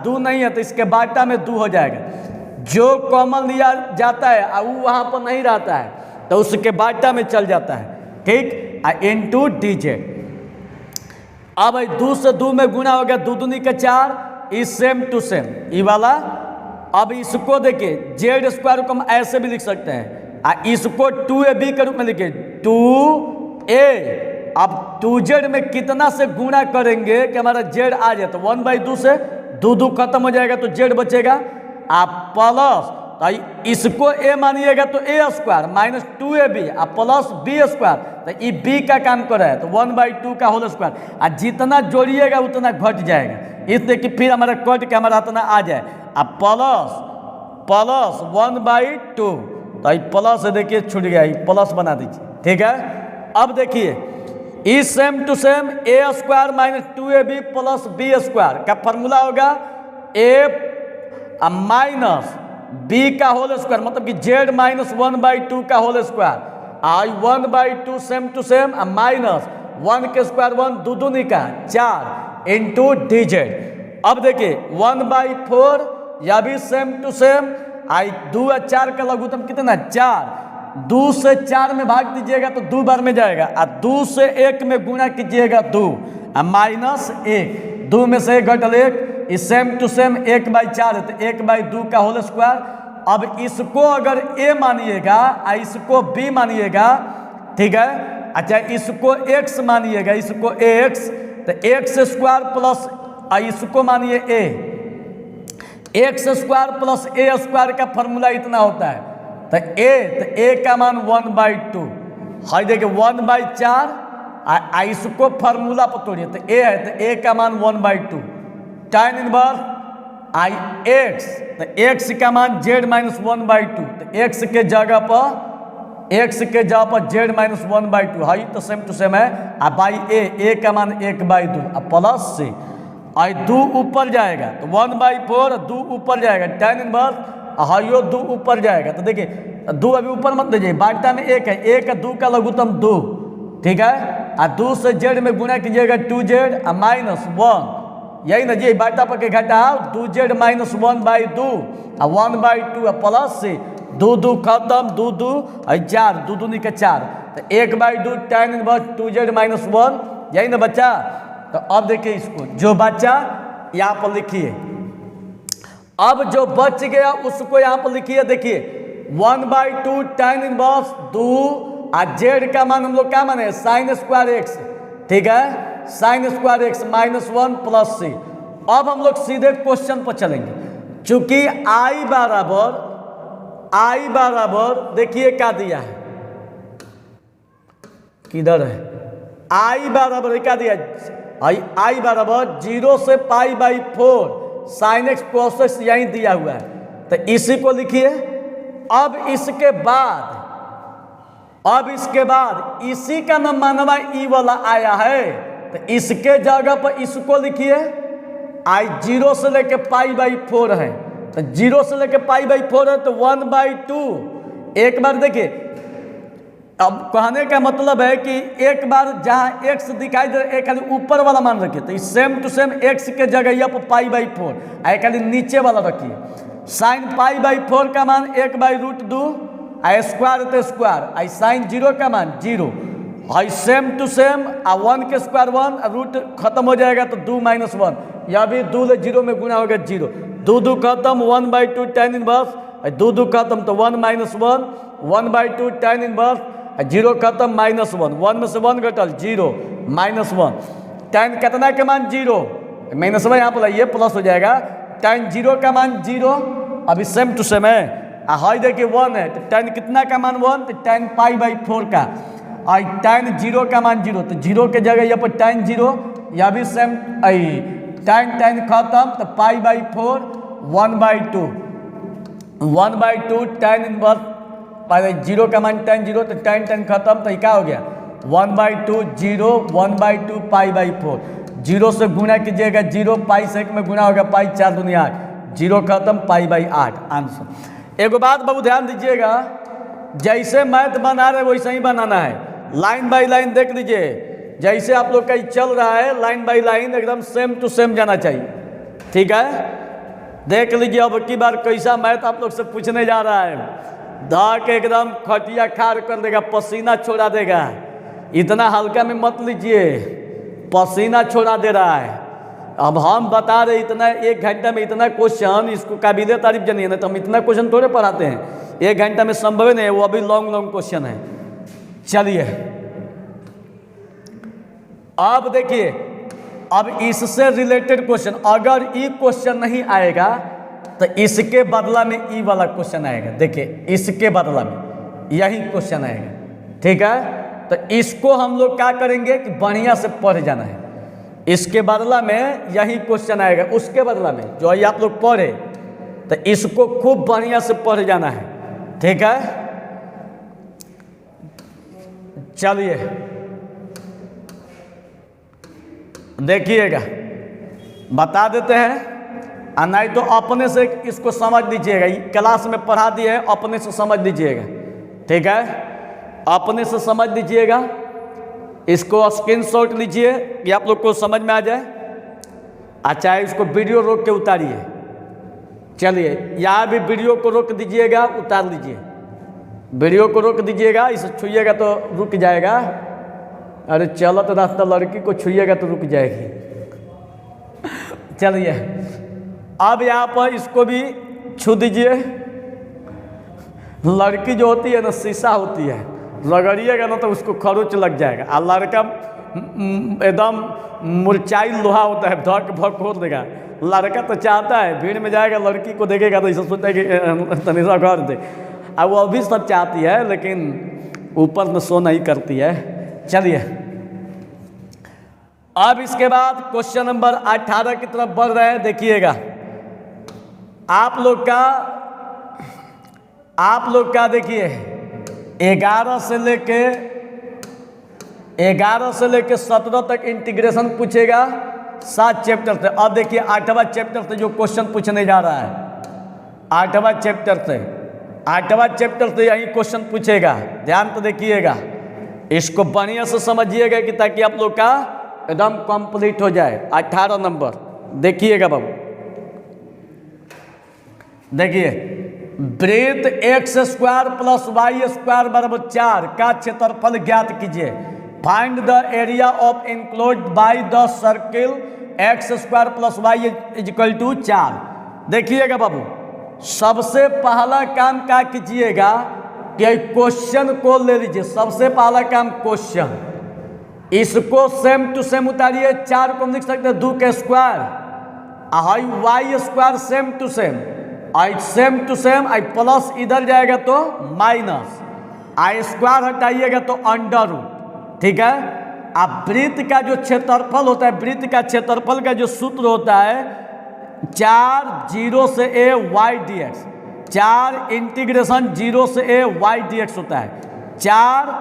2 नहीं है तो इसके बाटा में 2 हो जाएगा, जो कॉमन लिया जाता है और वो वहाँ पर नहीं रहता है तो उसके बाटा में चल जाता है, ठीक, इंटू dz। अब 2 से 2 में गुना हो गया, 2 दूनी का 4, इज सेम टू सेम ये वाला। अब इसको देखिए z स्क्वायर को हम ऐसे भी लिख सकते हैं, इसको 2ab के रूप में लिखे 2a। अब 2z में कितना से गुणा करेंगे कि हमारा z आ जाए, तो 1/2 से 2 खत्म हो जाएगा तो z बचेगा, प्लस तो इसको a मानिएगा तो a square minus 2ab plus b square, तो ये b का काम कर रहा है, तो 1/2 का होल स्क्वायर, और जितना जोड़िएगा उतना घट जाएगा, इसलिए कि फिर हमारा कट के हमारा इतना आ जाए, प्लस 1/2, तो ये प्लस देखिए छूट गया, ये प्लस बना दीजिए, ठीक है। अब देखिए इस same to same a square minus 2ab plus b square का फॉर्मूला होगा a माइनस b का होल स्क्वायर, मतलब कि z माइनस 1/2 का whole square, 1/2 same to same minus 1 के स्क्वायर 1, 2 दूनी का 4 इंटू dz। अब देखिए 1/4, यह भी सेम टू सेम, 2 और 4 का लघुत्तम कितना 4, 2 से 4 में भाग दीजिएगा तो 2 बार में जाएगा, और 2 से 1 में गुणा कीजिएगा 2 माइनस 1, 2 में से 1 घटल 1, इस सेम टू सेम 1/4 है तो 1/2 का होल स्क्वायर। अब इसको अगर a मानिएगा इसको b मानिएगा, ठीक है, अच्छा इसको x मानिएगा, इसको ax, तो x स्क्वायर प्लस इसको मानिए a, x square plus a square का फॉर्मूला इतना होता है, तो a का मान 1/2, हाई देखिए 1/4, इसको फॉर्मूला पर तोड़िए तो a है, तो a का मान 1/2, tan इनवर्स x, तो x का मान z माइनस 1/2, तो x के जगह पर z माइनस 1/2, हाई तो सेम टू सेम है, बाई a का मान 1/2, प्लस से 2 ऊपर जाएगा तो 1/4, 2 ऊपर जाएगा, tan इनवर्स हाइयो 2 ऊपर जाएगा, तो देखिए 2 अभी ऊपर मत दीजिए, बाटा में 1 है, 1 2 का लघुत्तम 2, ठीक है, 2 से z में गुणा कीजिएगा 2z माइनस 1, यही ना जी, बाटा पर के घटाओ 2z माइनस 1/2 1/2 प्लस से 2 खत्म, 2 4, 2 दूनी का 4, तो 1/2 tan इनवर्स 2z माइनस 1, यही ना बच्चा। तो अब देखिए इसको जो बच्चा यहाँ पर लिखिए, अब जो बच गया उसको यहाँ पर लिखिए, देखिए 1/2 tan इनवर्स 2, और z का मान हम लोग क्या माने साइन स्क्वायर x, ठीक है, sign square x minus 1 plus c। अब हम लोग सीधे क्वेश्चन पर चलेंगे, चूंकि आई बराबर देखिए क्या दिया है, किधर है, आई बराबर क्या दिया है, आई बराबर 0 से π/4 sin x cos x यही दिया हुआ है। तो इसी को लिखिए। अब इसके बाद इसी का न मानवा ई वाला आया है, तो इसके जगह पर इसको लिखिए। आई 0 से लेके π/4 है, तो 0 से लेके π/4 है तो 1/2। एक बार देखिए, अब कहने का मतलब है कि एक बार जहाँ x दिखाई दे एक खाली ऊपर वाला मान रखिए, तो सेम टू सेम x के जगह यहाँ पर π/4 आई खाली नीचे वाला रखिए। साइन π/4 का मान 1/√2 आई स्क्वायर तो स्क्वायर, आई साइन 0 का मान 0, आई सेम टू सेम 1 के स्क्वायर 1, रूट खत्म हो जाएगा तो 2 - 1, या भी 2 ले 0 में गुना होगा 0, 2 खत्म 1/2 tan इनवर्स, 2 खत्म तो 1 - 1, 1/2 tan इनवर्स, 0 खत्म -1, 1 में से 1 घटल 0 -1, tan कितना के मान 0, -1 यहाँ पर लाइए प्लस हो जाएगा, tan 0 का मान 0, अभी सेम टू सेम है। हाई देखिए 1 है तो tan कितना का मान 1, तो tan π/4 का, और tan 0 का मान 0, तो 0 के जगह यहाँ पर tan 0, या भी सेम tan खत्म तो π/4 1/2, 1/2 tan इनवर्स 0 का मान tan 0, तो tan खत्म तो क्या हो गया 1/2 0 1/2 π/4, 0 से गुना कीजिएगा 0, पाई से 1 में गुना होगा पाई 4 दूनी 8, 0 खत्म π/8 आंसर। एगो बात बहुत ध्यान दीजिएगा, जैसे मैथ बना रहे वैसे ही बनाना है, लाइन बाय लाइन देख लीजिए, जैसे आप लोग का चल रहा है लाइन बाय लाइन एकदम सेम टू सेम जाना चाहिए, ठीक है। देख लीजिए अब की बार कैसा मैथ आप लोग से पूछने जा रहा है, धाक एकदम खटिया खार कर देगा, पसीना छोड़ा देगा, इतना हल्का में मत लीजिए, पसीना छोड़ा दे रहा है। अब हम बता रहे इतना 1 घंटा में इतना क्वेश्चन, इसको काबिले तारीफ जानिए ना, तो हम इतना क्वेश्चन थोड़े पढ़ाते हैं, 1 घंटा में संभव नहीं है, वो अभी लॉन्ग क्वेश्चन है। चलिए अब देखिए, अब इससे रिलेटेड क्वेश्चन, अगर ई क्वेश्चन नहीं आएगा तो इसके बदला में ई वाला क्वेश्चन आएगा। देखिए इसके बदला में यही क्वेश्चन आएगा, ठीक है। तो इसको हम लोग क्या करेंगे कि बढ़िया से पढ़ जाना है, इसके बदला में यही क्वेश्चन आएगा, उसके बदला में जो ये आप लोग पढ़े, तो इसको खूब बढ़िया से पढ़ जाना है, ठीक है। चलिए देखिएगा, बता देते हैं, नहीं तो अपने से इसको समझ लीजिएगा, क्लास में पढ़ा दिए है, अपने से समझ लीजिएगा, ठीक है, अपने से समझ लीजिएगा, इसको स्क्रीनशॉट लीजिए कि आप लोग को समझ में आ जाए। अच्छा इसको वीडियो रोक के उतारिए, चलिए यहाँ भी वीडियो को रोक दीजिएगा, उतार लीजिए, वीडियो को रोक दीजिएगा, इसे छुइएगा तो रुक जाएगा, अरे चलत रास्ता लड़की को छुइएगा तो रुक जाएगी। चलिए अब यहाँ पर इसको भी छू दीजिए, लड़की जो होती है ना शीशा होती है, रगड़िएगा ना तो उसको खरोच लग जाएगा, और लड़का एकदम मुरझाई लोहा होता है, धक भक खोल देगा। लड़का तो चाहता है भीड़ में जाएगा, लड़की को देखेगा तो ऐसा सोचता है कि तनी रगड़ दे, और वो भी सब चाहती है लेकिन ऊपर में शो नहीं करती है। चलिए अब इसके बाद क्वेश्चन नंबर 18 की तरफ बढ़ रहे हैं। देखिएगा आप लोग का देखिए 11 से लेके 17 तक इंटीग्रेशन पूछेगा 7 चैप्टर से। अब देखिए 8वां चैप्टर से जो क्वेश्चन पूछने जा रहा है, 8वां चैप्टर से यही क्वेश्चन पूछेगा। ध्यान तो देखिएगा, इसको बढ़िया से समझिएगा कि ताकि आप लोग का एकदम कंप्लीट हो जाए। 18 नंबर देखिएगा बाबू, देखिए वृत्त x² + y² बराबर 4 का क्षेत्रफल ज्ञात कीजिए। Find the area of enclosed by the circle x² + y = 4। देखिएगा बाबू, सबसे पहला काम क्या कीजिएगा कि क्वेश्चन को ले लीजिए। सबसे पहला काम क्वेश्चन, इसको सेम टू सेम उतारिए। 4 को हम लिख सकते हैं 2 के square, y² same to same आई सेम टू सेम, आई प्लस इधर जाएगा तो माइनस, आई स्क्वायर हटाइएगा तो अंडर रूट। ठीक है। अब वृत्त का जो क्षेत्रफल होता है, वृत्त का क्षेत्रफल का जो सूत्र होता है 4 0 से a y dx, 4 इंटीग्रेशन 0 से a y dx होता है। 4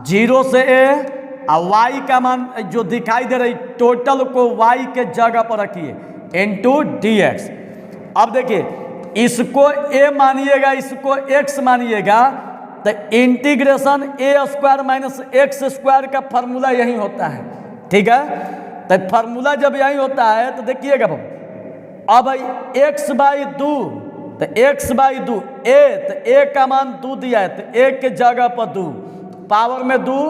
0 से a और y का मान जो दिखाई दे रही टोटल को y के जगह पर रखिए इंटू dx। अब देखिए इसको a मानिएगा, इसको x मानिएगा, तो integration a square minus x square का फार्मूला यही होता है। ठीक है। तो फार्मूला जब यही होता है तो देखिएगा अब x बाई 2, तो x बाई 2 a, तो a का मान 2 दिया है तो a के जगह पर 2, पावर में 2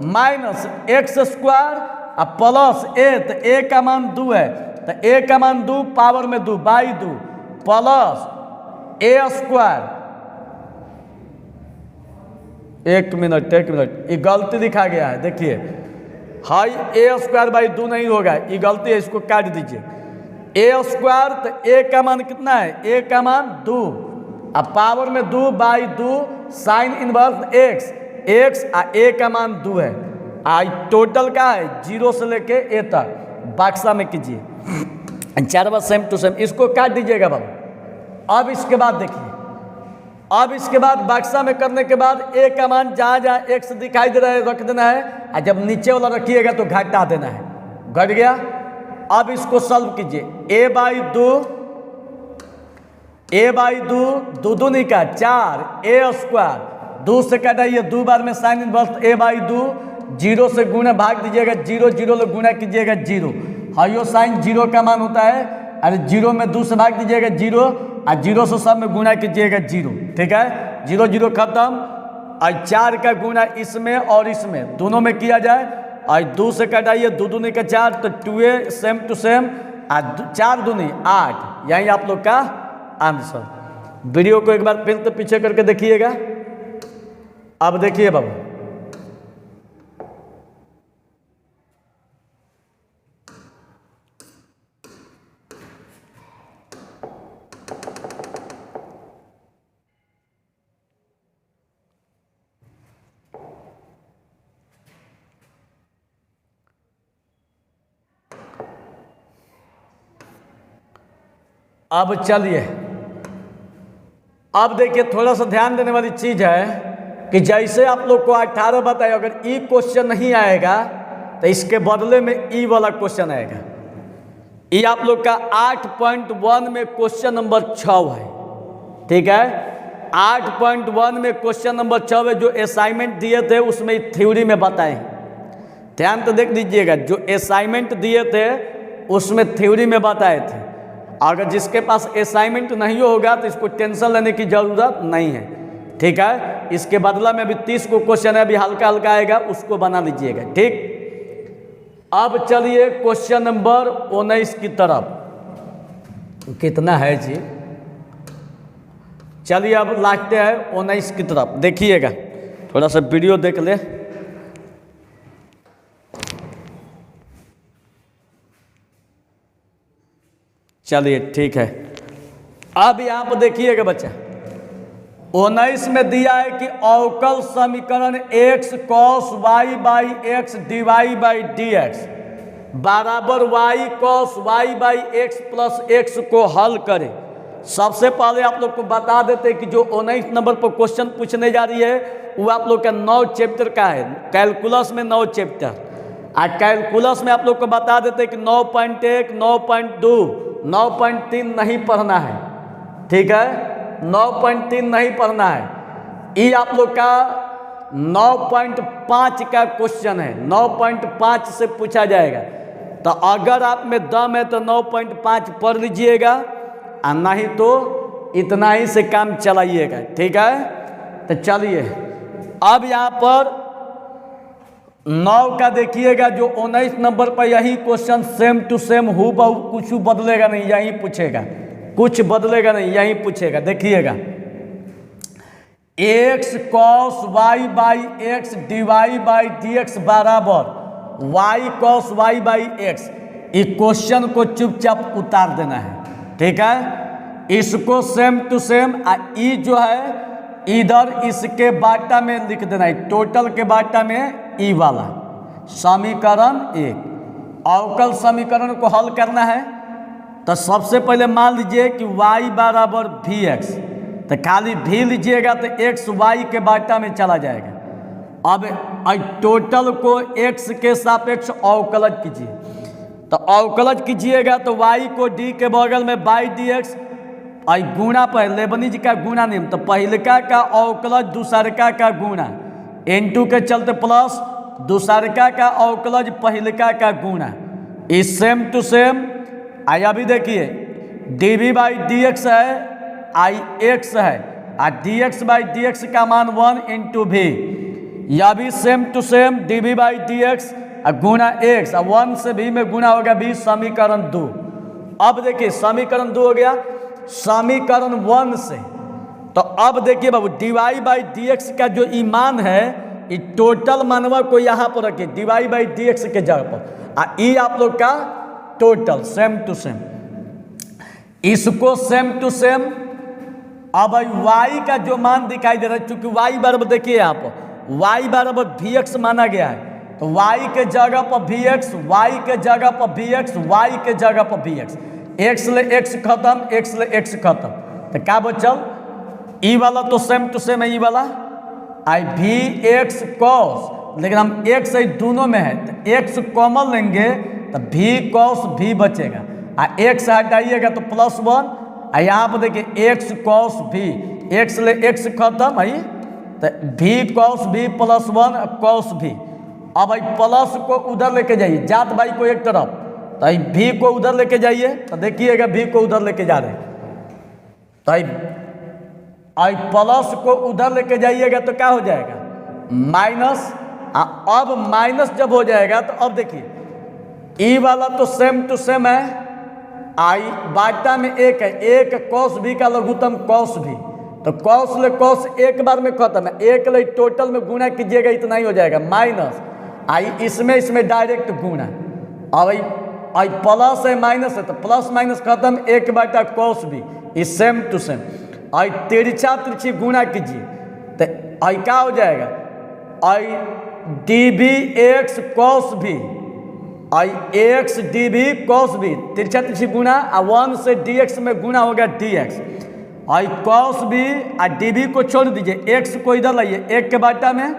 माइनस एक्स स्क्वायर और प्लस a, तो a का मान 2 है तो a का मान 2 पावर में 2 बाई 2 प्लस a स्क्वायर। एक मिनट ये गलती दिखा गया है, देखिए हाई a स्क्वायर बाई 2 नहीं होगा, ये गलती है, इसको काट दीजिए। a स्क्वायर तो a का मान कितना है, a का मान 2 अब पावर में 2 बाई 2 साइन इनवर्स x और a का मान 2 है। आई टोटल का है 0 से लेके a तक, बक्सा में कीजिए 4 बार सेम टू सेम, इसको काट दीजिएगा बाबू। अब इसके बाद देखिए, अब इसके बाद बक्सा में करने के बाद a का मान जहाँ जहाँ x दिखाई दे रहा है रख देना है, और जब नीचे वाला रखिएगा तो घटा देना है, घट गया। अब इसको सॉल्व कीजिए, a बाई 2 दो दूनी का 4 a स्क्वायर, 2 से कटाइए 2 बार में साइन इनवर्स a बाई 2, 0 से गुणा भाग दीजिएगा 0, 0 से गुणा कीजिएगा 0, हाइयो साइन 0 का मान होता है, अरे 0 में 2 से भाग दीजिएगा 0 और 0 से सब में गुणा कीजिएगा 0। ठीक है। 0 0 खत्म, और 4 का गुणा इसमें और इसमें दोनों में किया जाए, और 2 से कटाइए 2 दूनी का 4 तो 2a सेम टू सेम, और 4 दूनी 8, यही आप लोग का आंसर। वीडियो को एक बार फिर तो पीछे करके देखिएगा। अब देखिए बाबू, अब चलिए, अब देखिए थोड़ा सा ध्यान देने वाली चीज है कि जैसे आप लोग को 18 बताया, अगर ई क्वेश्चन नहीं आएगा तो इसके बदले में ई वाला क्वेश्चन आएगा। ये आप लोग का 8.1 में क्वेश्चन नंबर 6 है। ठीक है। 8.1 में क्वेश्चन नंबर 6 है, जो असाइनमेंट दिए थे उसमें थ्योरी में बताए। ध्यान तो देख दीजिएगा, जो असाइनमेंट दिए थे उसमें थ्योरी में बताए थे। अगर जिसके पास असाइनमेंट नहीं होगा तो इसको टेंशन लेने की जरूरत नहीं है। ठीक है। इसके बदला में अभी 30 को क्वेश्चन है, अभी हल्का हल्का आएगा, उसको बना लीजिएगा। ठीक। अब चलिए क्वेश्चन नंबर 19 की तरफ। कितना है जी, चलिए अब लाते हैं 19 की तरफ। देखिएगा, थोड़ा सा वीडियो देख ले। चलिए ठीक है। अब यहाँ पर देखिएगा बच्चा, 19 में दिया है कि अवकल समीकरण x cos y by x dy by dx बराबर y cos y by x plus x को हल करें। सबसे पहले आप लोग को बता देते हैं कि जो 19 नंबर पर क्वेश्चन पूछने जा रही है वो आप लोग का 9 चैप्टर का है, कैलकुलस में 9 चैप्टर। और कैलकुलस में आप लोग को बता देते हैं कि 9.1, 9.2, 9.3 नहीं पढ़ना है। ठीक है। 9.3 नहीं पढ़ना है। ये आप लोग का 9.5 का क्वेश्चन है, 9.5 से पूछा जाएगा। तो अगर आप में दम है तो 9.5 पढ़ लीजिएगा, और नहीं तो इतना ही से काम चलाइएगा। ठीक है। तो चलिए अब यहाँ पर 9 का देखिएगा, जो 19 नंबर पर यही क्वेश्चन सेम टू सेम हु बहु, कुछ बदलेगा नहीं, यही पूछेगा, कुछ बदलेगा नहीं, यही पूछेगा। देखिएगा, x cos y by x dy by dx बराबर y cos y by x. इस क्वेश्चन को चुपचाप उतार देना है। ठीक है। इसको सेम टू सेम ई जो है इधर इसके बाटा में लिख देना है, टोटल के बाटा में ई वाला समीकरण 1। अवकल समीकरण को हल करना है तो सबसे पहले मान लीजिए कि y बराबर वी एक्स, तो खाली v लीजिएगा तो x y के बाटा में चला जाएगा। अब टोटल को x के सापेक्ष अवकलज कीजिए, तो अवकलज कीजिएगा तो y को d के बगल में बाई डी एक्स गुणा पर लेबनीज का गुणा नियम, तो पहिलका का अवकलज दूसरका का गुणा n2 के चलते प्लस दूसरका का अवकलज पहिलका का गुणा, इस सेम टू सेम आई। अभी देखिए D V by D X है, आई एक्स है, और D X by D x का मान 1 इंटू वी, या भी same to same D V by D X गुणा एक्स, 1 से भी में गुणा होगा भी, समीकरण 2। अब देखिए समीकरण 2 हो गया समीकरण 1 से। तो अब देखिए बाबू d Y by D x का जो ई मान है, ये टोटल मानवा को यहाँ पर रखिए D Y by D X के जगह पर, और ई आप लोग का टोटल सेम टू सेम, इसको सेम टू सेम। अब y का जो मान दिखाई दे रहा है, चूंकि y बराबर देखिए यहाँ पर y बराबर वी एक्स माना गया है, तो y के जगह पर वी एक्स, y के जगह पर वी एक्स, y के जगह पर वी एक्स, x ले x खत्म, x ले x खत्म, तो क्या बचल ई वाला तो सेम टू सेम है, ई वाला आई वी एक्स कॉस, लेकिन हम x दोनों में है तो x कॉमन लेंगे तो v कॉस v बचेगा, और x हटाइएगा तो +1, और यहाँ पर देखिए x कॉस v, x ले x खत्म है, तो v cos v +1 cos v। अब भाई प्लस को उधर लेके जाइए, जात भाई को एक तरफ, तो v को उधर लेके जाइए, तो देखिएगा v को उधर लेके जा रहे, तो आई प्लस को उधर लेके जाइएगा तो क्या हो जाएगा माइनस। अब माइनस जब हो जाएगा तो अब देखिए ई वाला तो सेम टू सेम है, आई बाटा में एक है, एक कॉस भी का लघुत्तम कॉस भी, तो कॉस ले कॉस एक बार में खत्म है, एक ले टोटल में गुणा कीजिएगा इतना ही हो जाएगा माइनस, आई इसमें डायरेक्ट गुणा। अब आई प्लस है माइनस है, तो प्लस माइनस खत्म, एक बाटा कॉस भी, इस सेम टू सेम। आई तिरछा तिरछी गुणा कीजिए तो आई क्या हो जाएगा, आई डी बी एक्स कॉस भी, आई एक्स डी बी कॉस भी, तिरछा तिरछी गुणा, 1 से डी एक्स में गुणा होगा डी एक्स, आई कॉस भी और डी बी को छोड़ दीजिए, एक्स को इधर लाइए एक के बाटा में,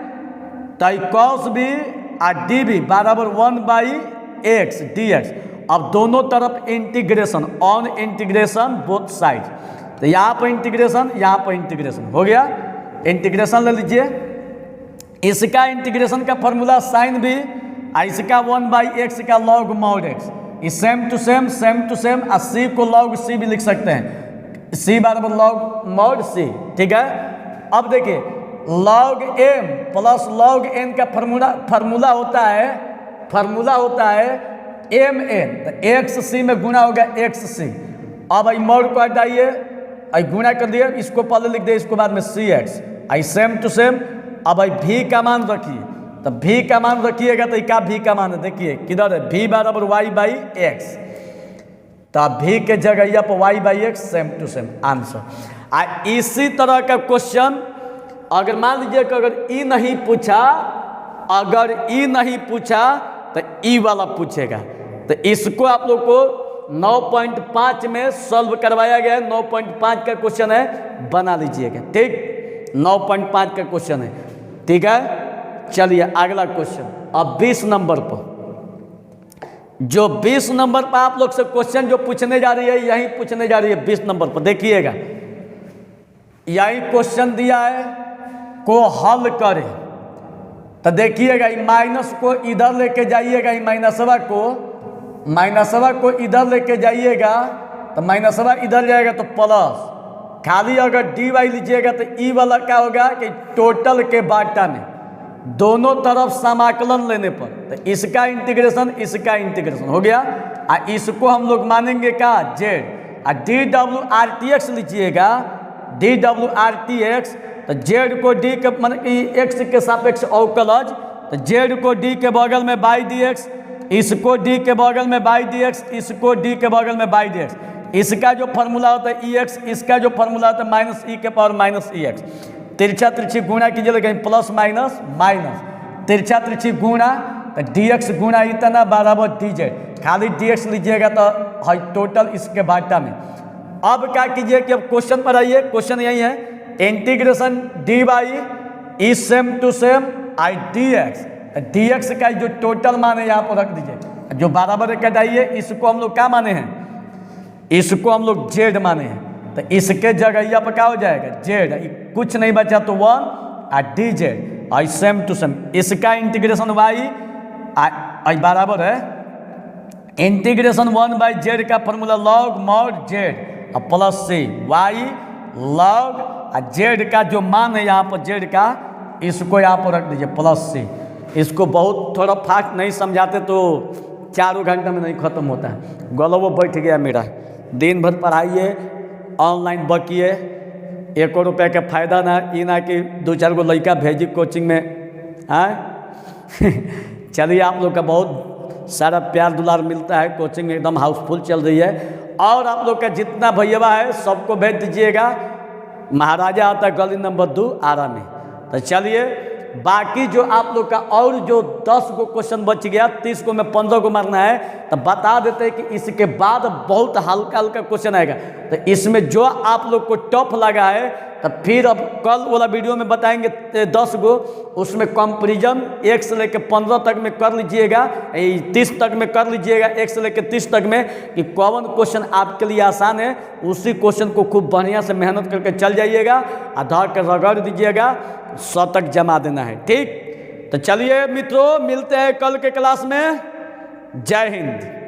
तो आई कॉस भी और डी बी बराबर 1/x डी एक्स। अब दोनों तरफ integration, on integration both side, तो यहाँ पर इंटीग्रेशन, यहाँ पर इंटीग्रेशन हो गया, इंटीग्रेशन ले लीजिए, इसका इंटीग्रेशन का फॉर्मूला साइन भी, इसका 1/x का लॉग मॉड x, इस सेम टू सेम और c को लॉग c भी लिख सकते हैं, c बराबर लॉग मॉड c, ठीक है। अब देखिए log m plus log n का फॉर्मूला होता है mn, तो xc में गुणा होगा xc। अब आई मॉड को हटाइए, आई गुणा कर दिए, इसको पहले लिख दिए, इसको बाद में cx, आई सेम टू सेम। अब आई v का मान रखिए, तो v का मान रखिएगा तो क्या v का मान है, देखिए किधर है, v बराबर y/x, तो v के जगह पर y/x same to same answer. इसी तरह का क्वेश्चन अगर मान लीजिए कि अगर ई नहीं पूछा तो ई वाला पूछेगा, तो इसको आप लोग को 9.5 में सॉल्व करवाया गया है, 9.5 का क्वेश्चन है, बना लीजिएगा, ठीक 9.5 का क्वेश्चन है, ठीक है। चलिए अगला क्वेश्चन, अब 20 नंबर पर, जो 20 नंबर पर आप लोग से क्वेश्चन जो पूछने जा रही है, यही पूछने जा रही है 20 नंबर पर, देखिएगा यही क्वेश्चन दिया है, को हल करें, तो देखिएगा माइनस को इधर लेके जाइएगा, माइनसवा को इधर लेके जाइएगा, तो माइनसवा इधर जाएगा तो प्लस, खाली अगर डी वाई लीजिएगा तो ई वाला क्या होगा कि टोटल के बाटा में दोनों तरफ समाकलन लेने पर, तो इसका इंटीग्रेशन हो गया, और इसको हम लोग मानेंगे क्या जेड, और DWRTX लीजिएगा, DWRTX, तो जेड को डी के मान एक्स के सापेक्ष अवकलज, तो जेड को डी के बगल में बाई डी एक्स, इसको डी के बगल में बाई डी एक्स, इसको डी के बगल में बाई डी एक्स, इसका जो फॉर्मूला होता है ई एक्स, इसका जो फॉर्मूला होता है माइनस ई के पावर माइनस ई एक्स। तिरछा तिरछी गुणा कीजिए कहीं प्लस माइनस माइनस, तिरछा तिरछी गुणा तो डी एक्स गुणा इतना बराबर डी जेड, खाली डी एक्स लीजिएगा तो है टोटल इसके बाटा में। अब क्या कीजिए कि अब क्वेश्चन पर आइए, क्वेश्चन यही है इंटीग्रेशन डी बाई ई सेम टू सेम आई डी एक्स, डी एक्स का जो टोटल मान है यहाँ पर रख दीजिए, जो बराबर कटाइए इसको हम लोग क्या माने हैं, इसको हम लोग जेड माने हैं, तो इसके जगह पर क्या हो जाएगा जेड, कुछ नहीं बचा तो 1 और डी जेड आई सेम टू सेम। इसका इंटीग्रेशन वाई आई बराबर है इंटीग्रेशन 1 बाई जेड का फॉर्मूला लॉग मॉड जेड और प्लस सी वाई लॉग और जेड का जो मान है यहाँ पर जेड का, इसको यहाँ पर रख दीजिए प्लस सी। इसको बहुत थोड़ा फास्ट नहीं समझाते तो 4 घंटे में नहीं खत्म होता है। गलवो बैठ गया मेरा, दिन भर पढ़ाइए ऑनलाइन बकिए, 1 रुपये का फायदा ना, ये ना कि 2-4 गो लड़का भेजी कोचिंग में। चलिए आप लोग का बहुत सारा प्यार दुलार मिलता है, कोचिंग एकदम हाउसफुल चल रही है। और आप लोग का जितना भैया है सबको भेज दीजिएगा, महाराजा आता है गली नंबर 2 आरा में। तो चलिए बाकी जो आप लोग का और जो 10 गो क्वेश्चन बच गया, 30 को में 15 को मारना है, तो बता देते हैं कि इसके बाद बहुत हल्का हल्का क्वेश्चन आएगा। तो इसमें जो आप लोग को टफ लगा है तो फिर अब कल वाला वीडियो में बताएंगे 10 गो, उसमें कंपैरिजन 1 से लेकर 15 तक में कर लीजिएगा, 30 तक में कर लीजिएगा, 1 से लेकर 30 तक में, कि कौन क्वेश्चन आपके लिए आसान है उसी क्वेश्चन को खूब बढ़िया से मेहनत करके चल जाइएगा, आधार के रगड़ दीजिएगा, 100 तक जमा देना है। ठीक, तो चलिए मित्रों मिलते हैं कल के क्लास में। जय हिंद।